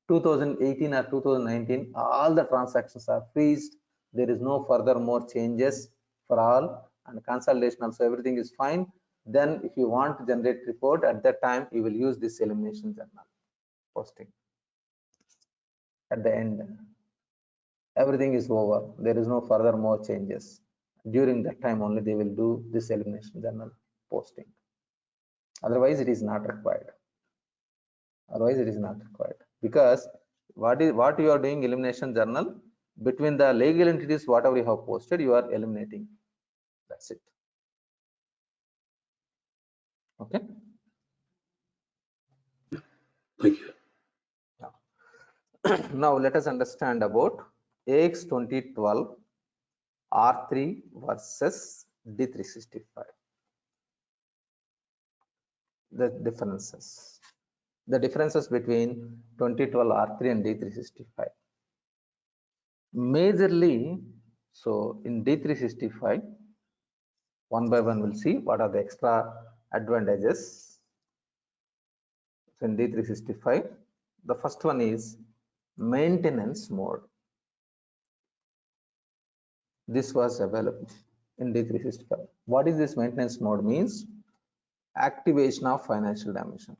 2018 or 2019, all the transactions are freezed. There is no further more changes for all, and consolidation also everything is fine. Then if you want to generate report, at that time you will use this elimination journal posting. At the end, everything is over. There is no further more changes. During that time only they will do this elimination journal posting. Otherwise it is not required. Because what you are doing elimination journal, between the legal entities, whatever you have posted, you are eliminating. That's it. Okay. Thank you. Now let us understand about AX 2012 R3 versus D365. The differences between 2012 R3 and D365. Majorly, so in D365, one by one we'll see what are the extra advantages. So in D365, the first one is maintenance mode. This was available in D365. What is this maintenance mode? Means activation of financial dimension.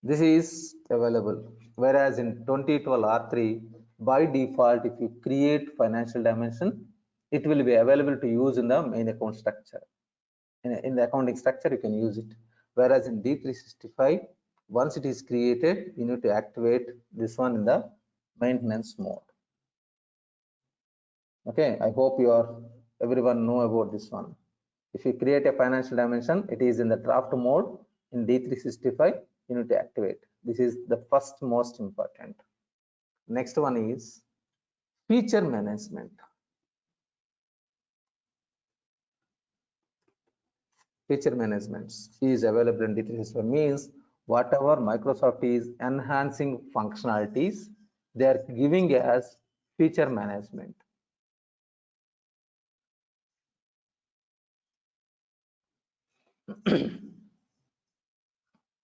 This is available, whereas in 2012 R3, by default, if you create financial dimension, it will be available to use in the main account structure. In the accounting structure, you can use it. Whereas in D365, once it is created, you need to activate this one in the maintenance mode. Okay, I hope everyone know about this one. If you create a financial dimension, it is in the draft mode. In D365, you need to activate. This is the first most important. Next one is feature management. Feature management is available in D365. Means whatever Microsoft is enhancing functionalities, they are giving as feature management.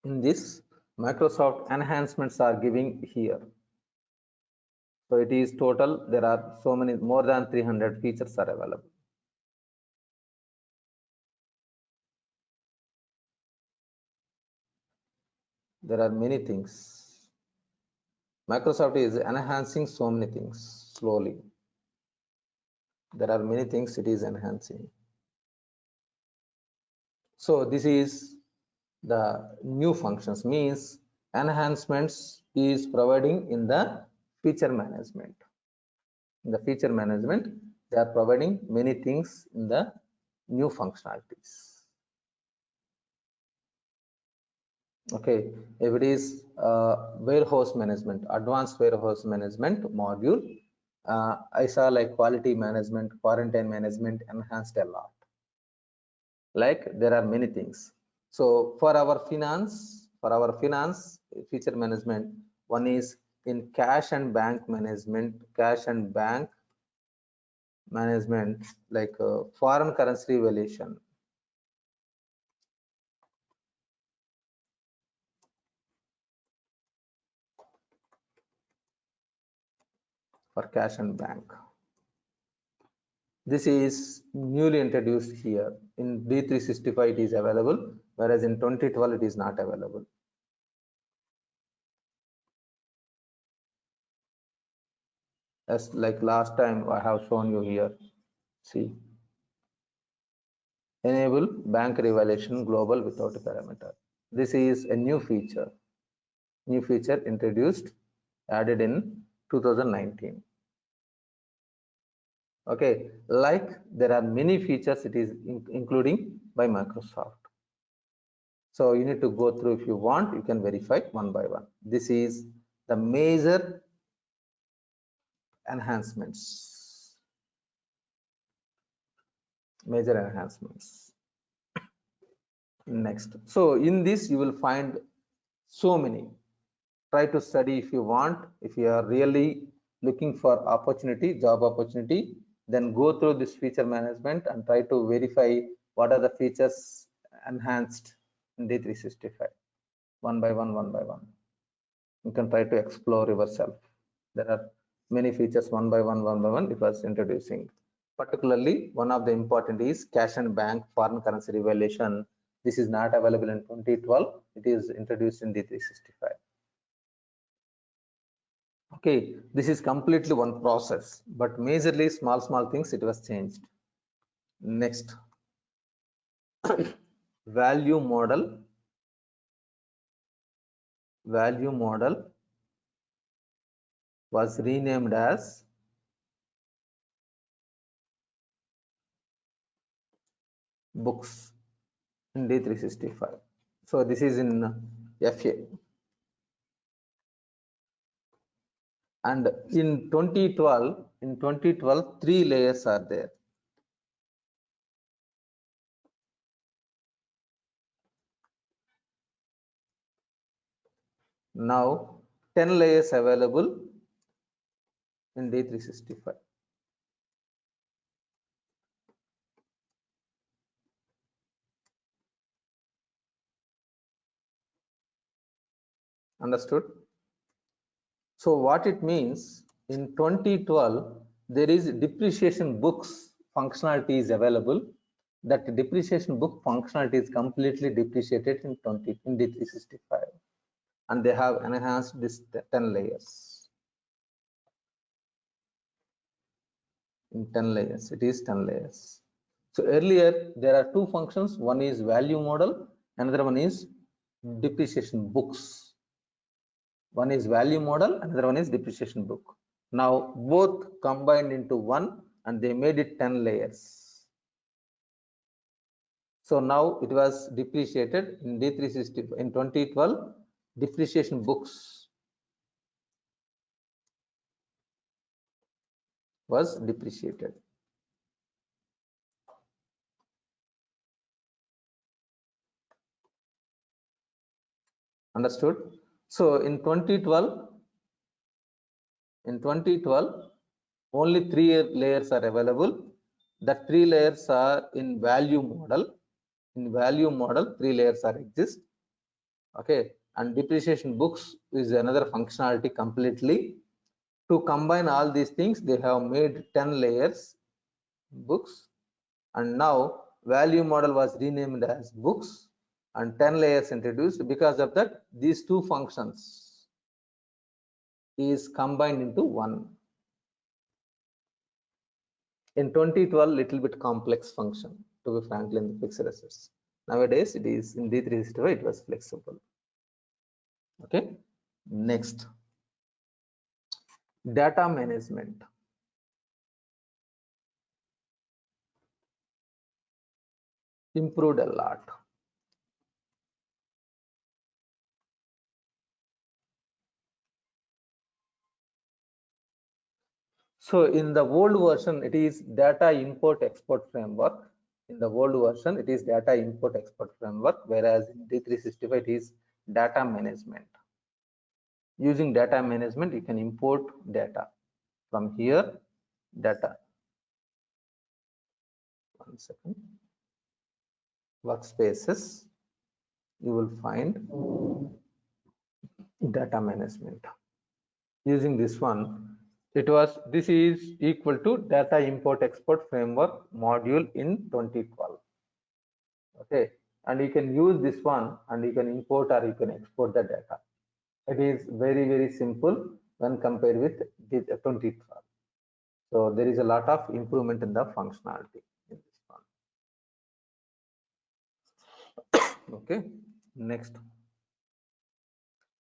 In this, Microsoft enhancements are giving here. So it is total, there are so many, more than 300 features are available. There are many things. Microsoft is enhancing so many things slowly. There are many things it is enhancing. So this is the new functions, means enhancements is providing in the feature management. In the feature management, they are providing many things in the new functionalities. Okay, if it is warehouse management, advanced warehouse management module, I saw like quality management, quarantine management enhanced a lot. Like there are many things. So for our finance, For our finance feature management, one is in cash and bank management, like foreign currency valuation. For cash and bank. This is newly introduced here. In D365 it is available, whereas in 2012 it is not available. As like last time I have shown you here. See, enable bank revaluation global without a parameter. This is a new feature introduced, added in 2019. Okay, like there are many features it is including by Microsoft. So you need to go through. If you want, you can verify one by one. This is the major enhancements. Next, so in this you will find so many. Try to study if you want. If you are really looking for job opportunity, then go through this feature management and try to verify what are the features enhanced in D365 one by one. You can try to explore yourself. There are many features one by one it was introducing. Particularly one of the important is cash and bank foreign currency revaluation. This is not available in 2012. It is introduced in D365. Okay, this is completely one process, but majorly small things it was changed. Next, value model was renamed as books in D365. So this is in FA. And in 2012, 3 layers are there. Now 10 layers available in D365. Understood? So what it means, in 2012 there is depreciation books functionality is available. That depreciation book functionality is completely depreciated in D365, and they have enhanced this 10 layers. In 10 layers, it is 10 layers. So earlier there are two functions. One is value model, another one is depreciation books. One is value model, another one is depreciation book. Now both combined into one, and they made it 10 layers. So now it was depreciated in D365 in 2012. Depreciation books was depreciated. Understood? So in 2012 only 3 layers are available. The 3 layers are in value model. In value model 3 layers are exist. Okay, and depreciation books is another functionality completely. To combine all these things, they have made 10 layers books, and now value model was renamed as books and 10 layers introduced. Because of that, these two functions is combined into one. In 2012, little bit complex function, to be frank, in the fixed assets. Nowadays it is in D365 it was flexible. Okay, next, data management. Improved a lot. So in the old version, it is data import export framework. In the old version, it is data import export framework, whereas in D365 it is data management. Using data management, you can import data from here. Data. One second. Workspaces. You will find data management. Using this one, this is equal to data import export framework module in 2012. Okay, and you can use this one and you can import or you can export the data. It is very simple when compared with the 2012. So there is a lot of improvement in the functionality in this one. Okay, next.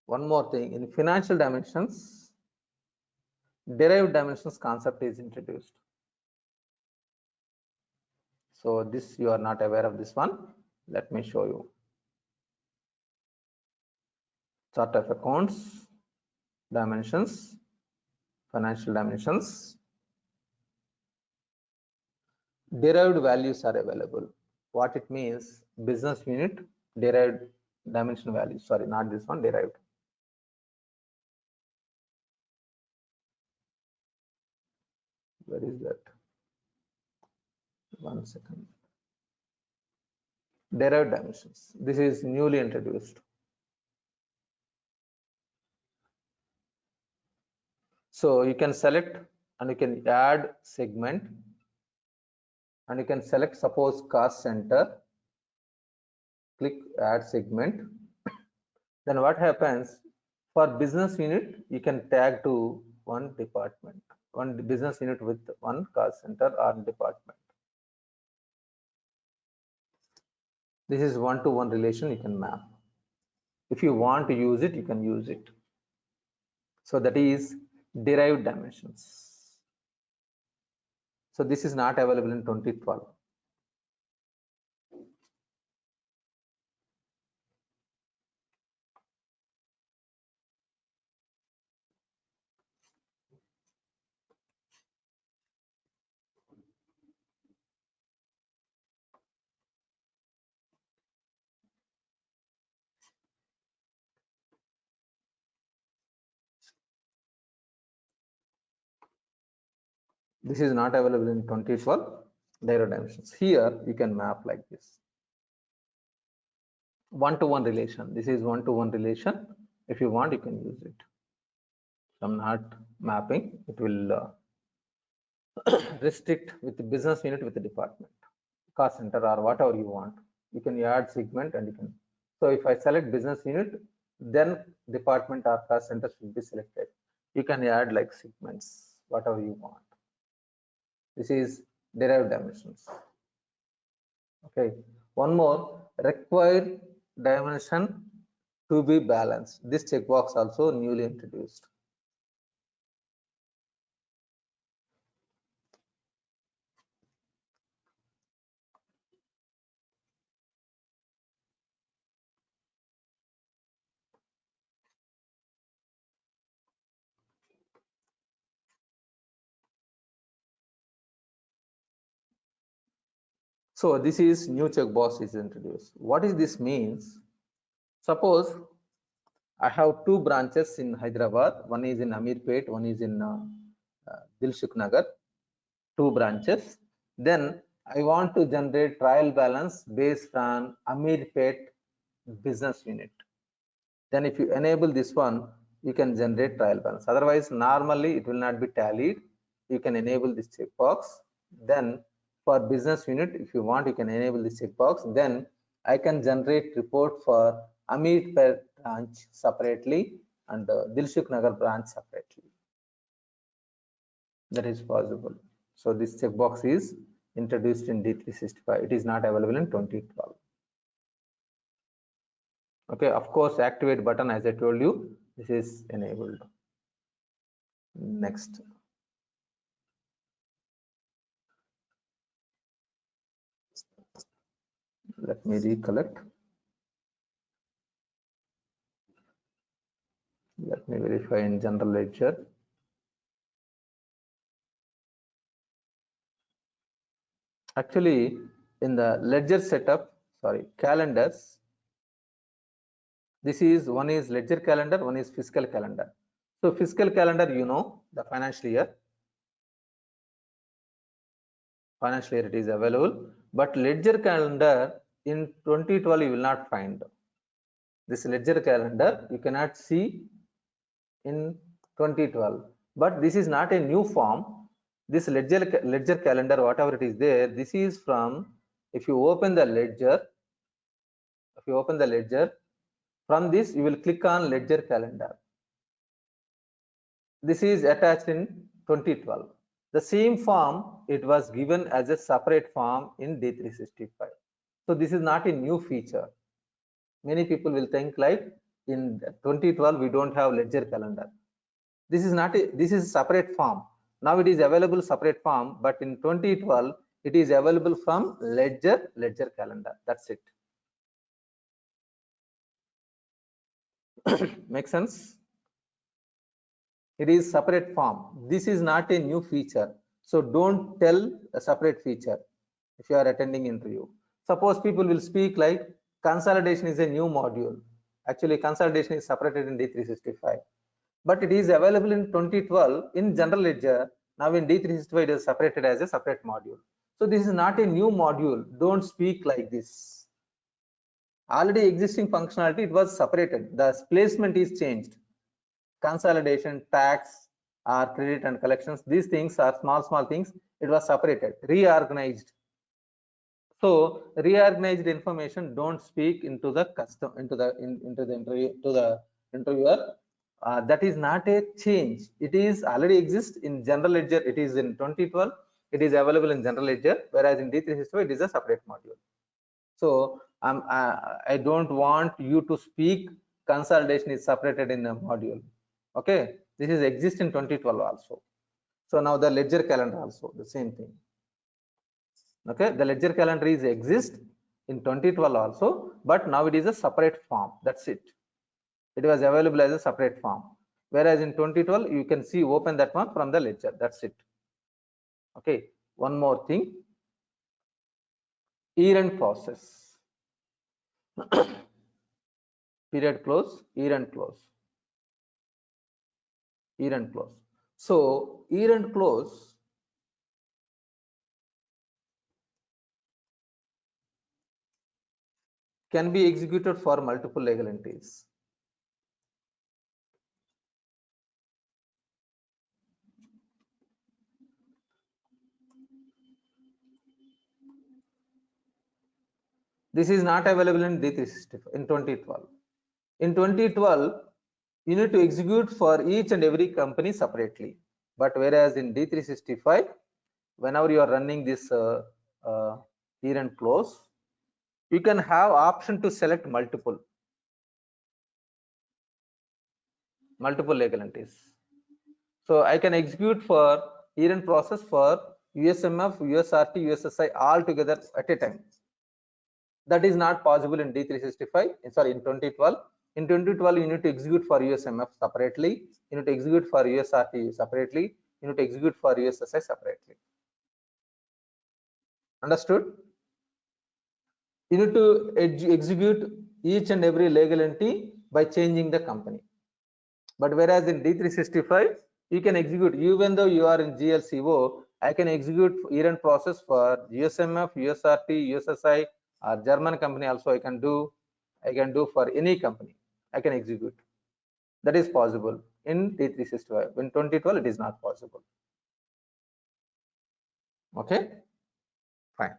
One more thing, in financial dimensions, derived dimensions concept is introduced. So this, you are not aware of this one. Let me show you. Chart of accounts, dimensions, financial dimensions. Derived values are available. What it means, business unit, derived dimension value. Sorry, not this one, derived. Where is that? One second. Derived dimensions. This is newly introduced. So you can select and you can add segment and you can select, suppose, cost center. Click add segment. Then what happens, for business unit, you can tag to one department, one business unit with one cost center or department. This is one-to-one relation you can map. If you want to use it, you can use it. So that is derived dimensions. So this is not available in 2012. This is not available in 2012, derived dimensions. Here you can map like this. One-to-one relation. This is one-to-one relation. If you want, you can use it. I'm not mapping. It will restrict with the business unit with the department, cost center, or whatever you want. You can add segment and you can. So if I select business unit, then department or cost center should be selected. You can add like segments, whatever you want. This is derived dimensions. Okay, one more, required dimension to be balanced. This checkbox also newly introduced. So this is new checkbox is introduced. What is this means? Suppose I have two branches in Hyderabad. One is in Amirpet, one is in Dilshuk Nagar. Two branches. Then I want to generate trial balance based on Amirpet business unit. Then if you enable this one, you can generate trial balance. Otherwise, normally it will not be tallied. You can enable this checkbox. Then for business unit, if you want, you can enable this checkbox. Then I can generate report for Amirpet branch separately and Dilshuk Nagar branch separately. That is possible. So this checkbox is introduced in D365. It is not available in 2012. Okay, of course, activate button, as I told you, this is enabled. Next. Let me recollect. Let me verify in general ledger. Actually, in the ledger setup, sorry, calendars, This is one is ledger calendar, one is fiscal calendar. So fiscal calendar, you know, the financial year it is available, but ledger calendar in 2012 you will not find. This ledger calendar you cannot see in 2012, but this is not a new form. This ledger calendar, whatever it is there, this is from, if you open the ledger, from this you will click on ledger calendar. This is attached in 2012. The same form, it was given as a separate form in D365. So this is not a new feature. Many people will think like in 2012 we don't have ledger calendar. This is not a, this is a separate form. Now it is available separate form, but in 2012 it is available from ledger calendar. That's it. Make sense? It is separate form. This is not a new feature. So don't tell a separate feature if you are attending interview. Suppose people will speak like consolidation is a new module. Actually, consolidation is separated in D365, but it is available in 2012 in general ledger. Now in D365 it is separated as a separate module. So this is not a new module. Don't speak like this. Already existing functionality, it was separated. The placement is changed. Consolidation, tax, or credit and collections, these things are small things. It was separated, reorganized. So reorganized information don't speak into the interviewer. That is not a change. It is already exists in general ledger. It is in 2012. It is available in general ledger, whereas in D365 it is a separate module. So I don't want you to speak consolidation is separated in a module. Okay, this is exist in 2012 also. So now the ledger calendar also the same thing. Okay, the ledger calendar is exist in 2012 also, but now it is a separate form. That's it. It was available as a separate form, whereas in 2012 you can see open that one from the ledger. That's it. Okay, one more thing, year-end process. Period close, year-end close, year-end close. So year-end close can be executed for multiple legal entities. This is not available in D365 in 2012. In 2012, you need to execute for each and every company separately. But whereas in D365, whenever you are running this year-end close, you can have option to select multiple legal entities. So I can execute for year-end process for USMF, USRT, USSI all together at a time. That is not possible in D365. Sorry, in 2012. In 2012, you need to execute for USMF separately. You need to execute for USRT separately. You need to execute for USSI separately. Understood? You need to execute each and every legal entity by changing the company. But whereas in D365, you can execute, even though you are in GLCO, I can execute year-end process for USMF, USRT, USSI, or German company also I can do for any company. I can execute. That is possible in D365. In 2012, it is not possible. Okay, fine.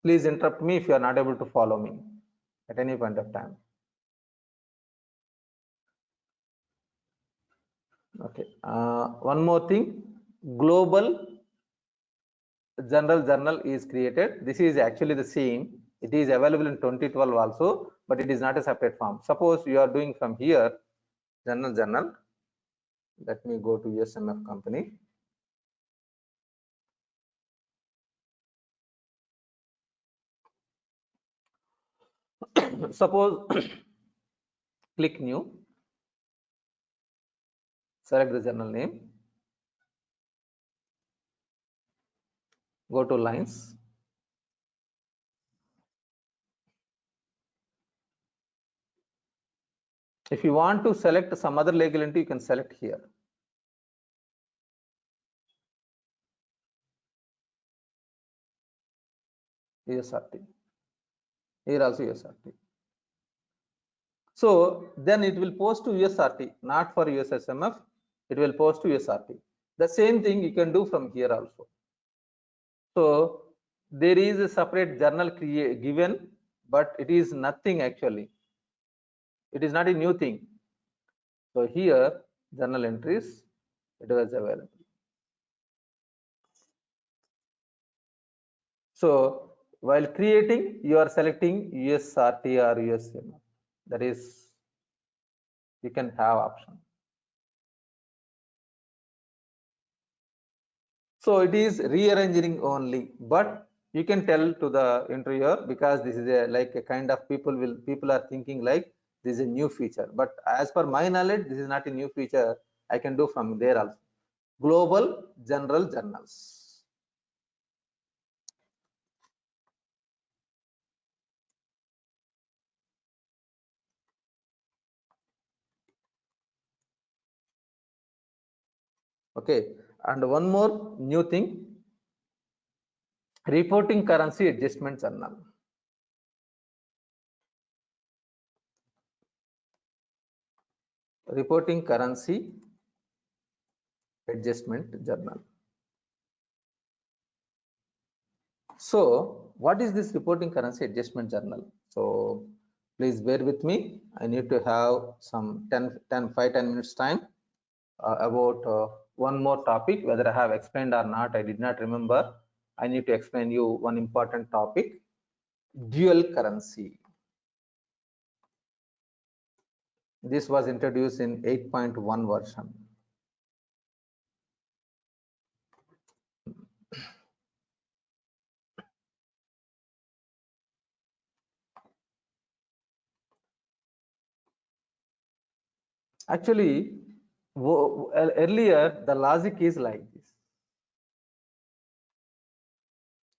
Please interrupt me if you are not able to follow me at any point of time. Okay, one more thing, global general journal is created. This is actually the same. It is available in 2012 also, but it is not a separate form. Suppose you are doing from here general journal. Let me go to USMF company. Suppose click new, select the journal name, go to lines, If you want to select some other legal entity, you can select here. USRT. Here also USRT. So then it will post to USRT, not for USSMF. It will post to USRT. The same thing you can do from here also. So there is a separate journal given, but it is nothing actually. It is not a new thing. So here journal entries, it was available. So while creating, you are selecting USRT or USMF. That is, you can have option. So it is rearranging only, but you can tell to the interviewer, because this is like a kind of people are thinking like this is a new feature, but as per my knowledge, this is not a new feature. I can do from there also. Global general journals. Okay, and one more new thing, reporting currency adjustment journal. Reporting currency adjustment journal. So what is this reporting currency adjustment journal? So please bear with me. I need to have some 5-10 minutes time about one more topic. Whether I have explained or not, I did not remember. I need to explain you one important topic, dual currency. This was introduced in 8.1 version. Actually, earlier the logic is like this.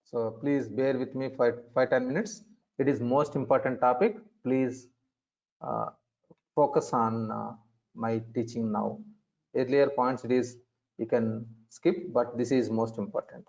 So please bear with me for 5-10 minutes. It is most important topic. Please focus on my teaching now. Earlier points it is you can skip, but this is most important.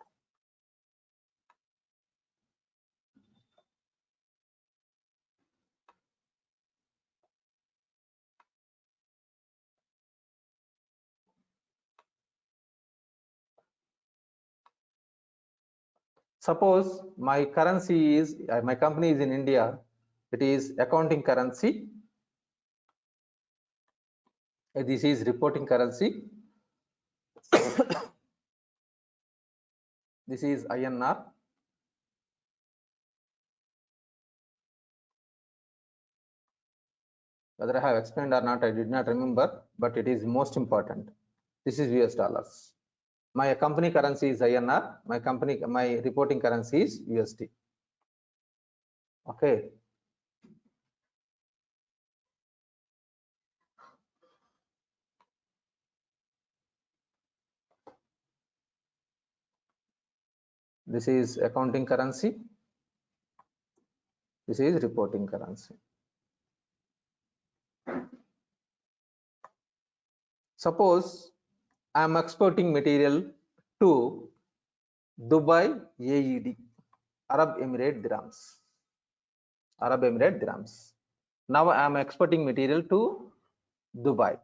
Suppose my currency is my company is in India. It is accounting currency. This is reporting currency. This is INR. Whether I have explained or not, I did not remember, but it is most important. This is US dollars. My company currency is INR. My reporting currency is USD. Okay. This is accounting currency. This is reporting currency. Suppose I am exporting material to Dubai AED, Arab Emirate Dirhams. Arab Emirate Dirhams. Now I am exporting material to Dubai.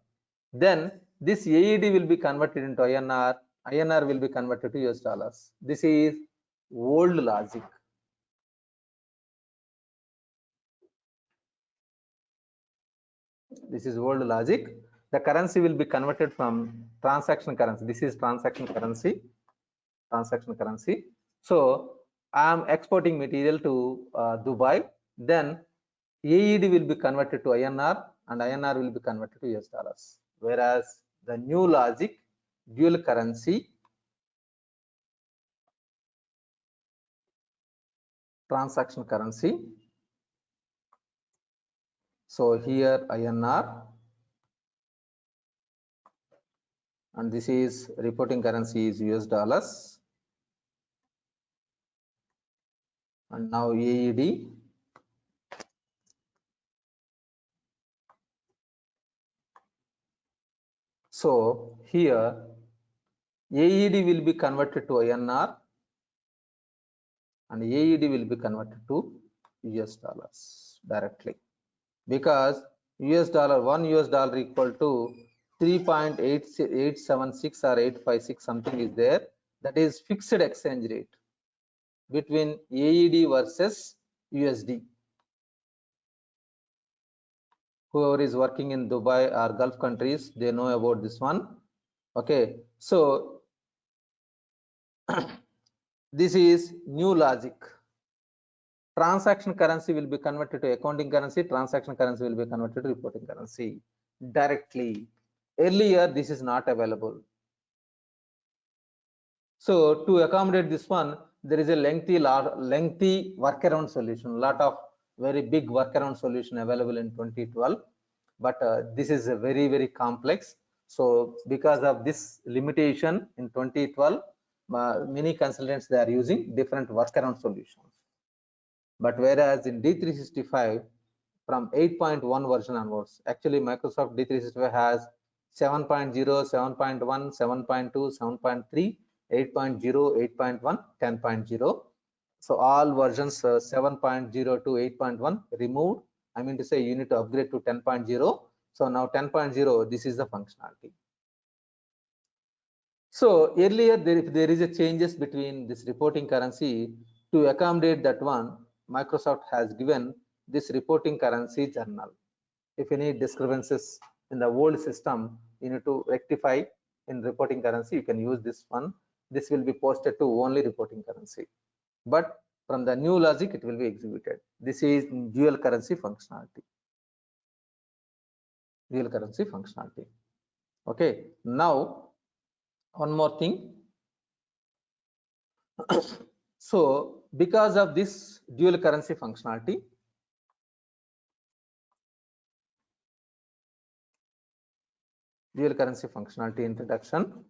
Then this AED will be converted into INR. INR will be converted to US dollars. This is old logic. This is old logic. The currency will be converted from transaction currency. This is transaction currency. Transaction currency. So I am exporting material to Dubai. Then AED will be converted to INR and INR will be converted to US dollars. Whereas the new logic, dual currency, transaction currency. So here INR and this is reporting currency is US dollars. And now AED. So here AED will be converted to INR and AED will be converted to US dollars directly, because US dollar, $1 equal to 3.876 or 856 something is there. That is fixed exchange rate between AED versus USD. Whoever is working in Dubai or Gulf countries, they know about this one. Okay, so this is new logic. Transaction currency will be converted to accounting currency, transaction currency will be converted to reporting currency directly. Earlier this is not available. So to accommodate this one, there is a lengthy workaround solution, lot of very big workaround solution available in 2012, but this is a very complex. So because of this limitation in 2012, many consultants, they are using different workaround solutions. But whereas in D365 from 8.1 version onwards, actually Microsoft D365 has 7.0, 7.1, 7.2, 7.3, 8.0, 8.1, 10.0. So all versions 7.0 to 8.1 removed. I mean to say you need to upgrade to 10.0. So now 10.0, this is the functionality. So earlier if there is a changes between this reporting currency, to accommodate that one, Microsoft has given this reporting currency journal. If any discrepancies in the old system you need to rectify in reporting currency, you can use this one. This will be posted to only reporting currency, but from the new logic it will be executed. This is dual currency functionality. Dual currency functionality. Okay, now one more thing. So because of this dual currency functionality, introduction,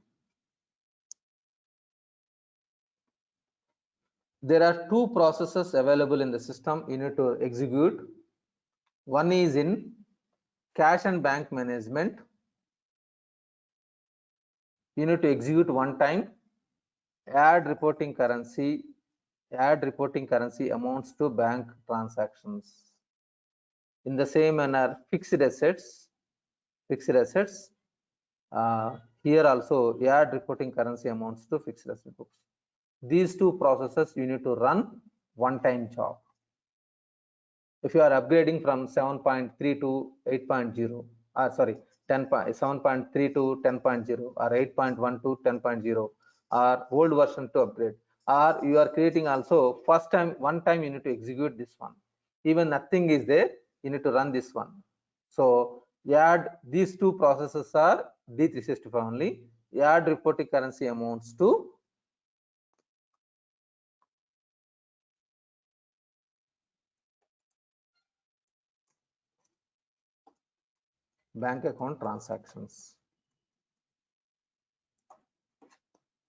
there are two processes available in the system you need to execute. One is in cash and bank management. You need to execute one time, add reporting currency amounts to bank transactions. In the same manner, fixed assets, here also add reporting currency amounts to fixed asset books. These two processes you need to run one time job. If you are upgrading from 7.3 to 8.0, 7.3 to 10.0 or 8.1 to 10.0 or old version to upgrade, or you are creating also first time, one time you need to execute this one. Even nothing is there, you need to run this one. So add these two processes are D365 only. Add reporting currency amounts to bank account transactions.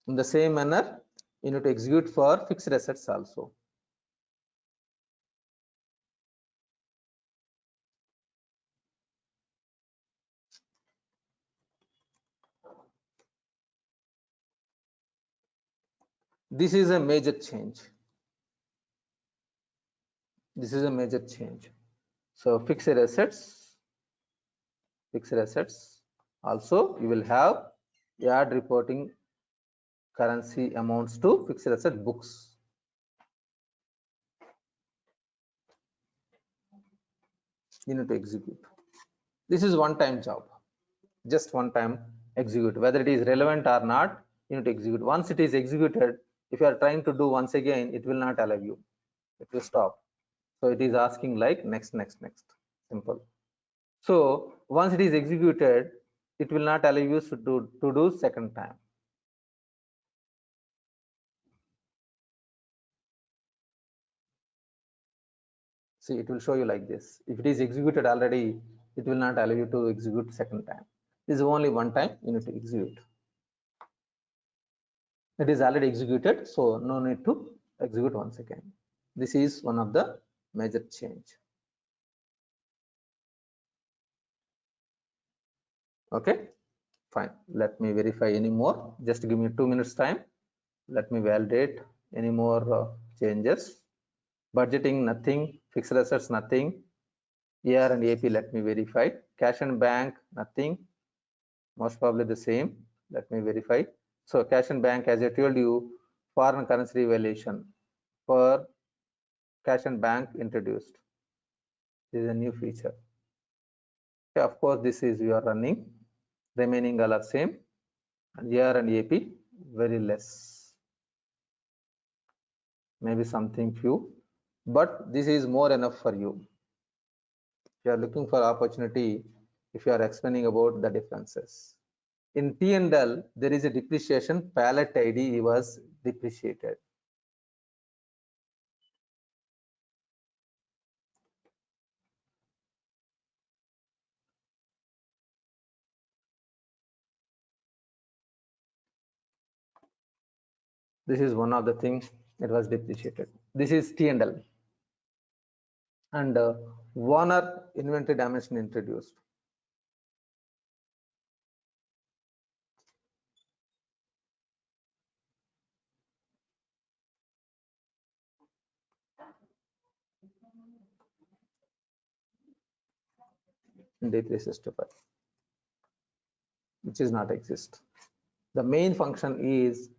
In the same manner, you need to execute for fixed assets also. This is a major change. So fixed assets also you will have add reporting currency amounts to fixed asset books. You need to execute. This is one time job, just one time execute. Whether it is relevant or not, you need to execute. Once it is executed, if you are trying to do once again, it will not allow you, it will stop. So it is asking like next, simple. So once it is executed, it will not allow you to do second time. See, it will show you like this. If it is executed already, it will not allow you to execute second time. This is only one time you need to execute. It is already executed, so no need to execute once again. This is one of the major change. Okay, Fine. Let me verify any more. Just give me 2 minutes time. Let me validate any more changes. Budgeting, nothing. Fixed assets, nothing. AR and AP, let me verify. Cash and bank, nothing. Most probably the same. Let me verify. So cash and bank, as I told you, foreign currency revaluation for cash and bank introduced. This is a new feature. Okay, of course, this is you are running. Remaining all are same. And AR and AP, very less. Maybe something few, but this is more enough for you. If you are looking for opportunity, if you are explaining about the differences. In T&L, there is a depreciation. Pallet ID was depreciated. This is one of the things it was depreciated. This is T&L. And Warner inventory dimension introduced. In D365, which is not exist. The main function is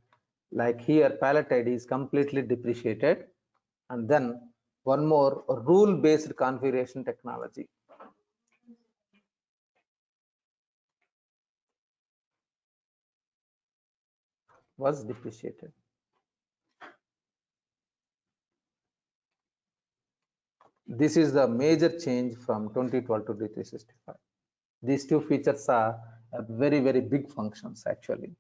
like here, pallet ID is completely depreciated, and then one more rule-based configuration technology. Was depreciated. This is the major change from 2012 to D365. These two features are very, very big functions actually.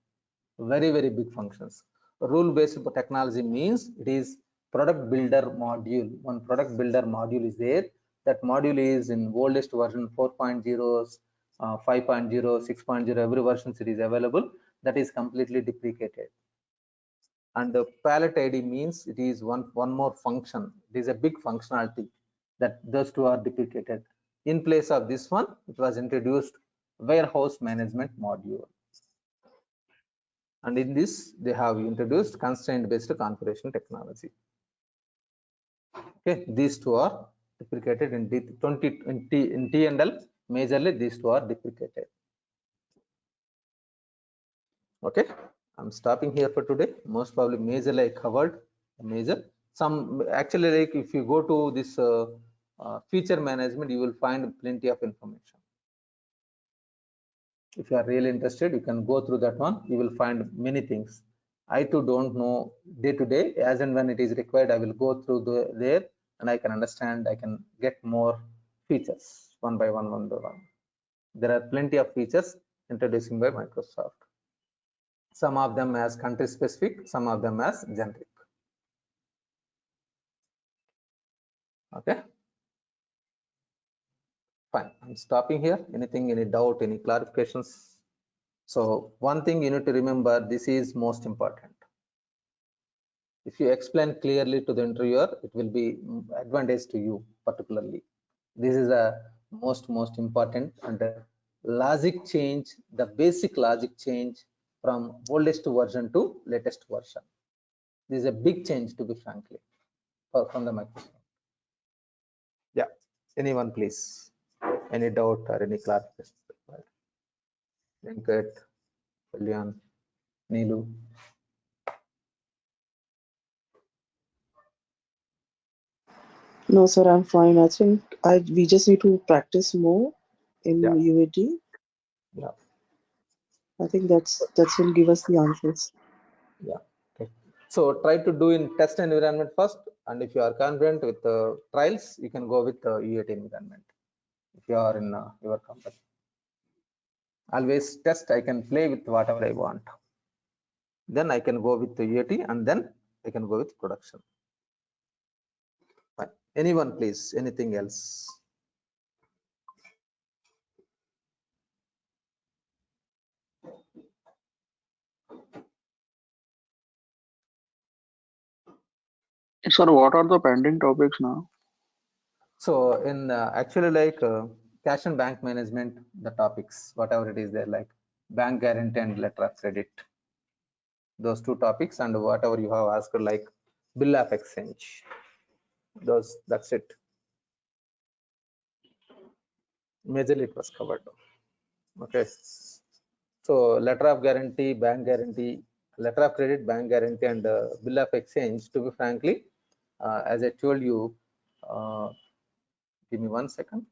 Very, very big functions. Rule-based technology means it is product builder module. One product builder module is there. That module is in oldest version 4.0, 5.0, 6.0, every version series available. That is completely deprecated. And the pallet ID means it is one more function. It is a big functionality that those two are deprecated. In place of this one, it was introduced warehouse management module. And in this, they have introduced constraint-based configuration technology. Okay, these two are deprecated in T&L. Majorly, these two are deprecated. Okay, I'm stopping here for today. Most probably, majorly I covered major. Some actually, like if you go to this feature management, you will find plenty of information. If you are really interested, you can go through that one. You will find many things. I too don't know day to day. As and when it is required, I will go through there and I can understand. I can get more features one by one. There are plenty of features introducing by Microsoft. Some of them as country specific, some of them as generic. Okay. Fine. I'm stopping here. Anything, any doubt, any clarifications? So one thing you need to remember, this is most important. If you explain clearly to the interviewer, it will be advantage to you particularly. This is a most important, and the logic change, the basic logic change from oldest version to latest version. This is a big change, to be frankly, from the Microsoft. Yeah, anyone please, any doubt or any clarification? Venkat, Kalyan, Neelu. No, sir, I'm fine. I think we just need to practice more in UAT. Yeah. I think that will give us the answers. Yeah. Okay. So try to do in test environment first, and if you are confident with the trials, you can go with the UAT environment. If you are in your company, always test. I can play with whatever I want. Then I can go with the UAT, and then I can go with production. Fine. Anyone, please? Anything else? Sir, what are the pending topics now? So in actually like cash and bank management, the topics, whatever it is there, like bank guarantee and letter of credit. Those two topics, and whatever you have asked, like bill of exchange. That's it. Majorly it was covered. Okay. So letter of guarantee, bank guarantee, letter of credit, bank guarantee, and bill of exchange, to be frankly, as I told you, give me 1 second.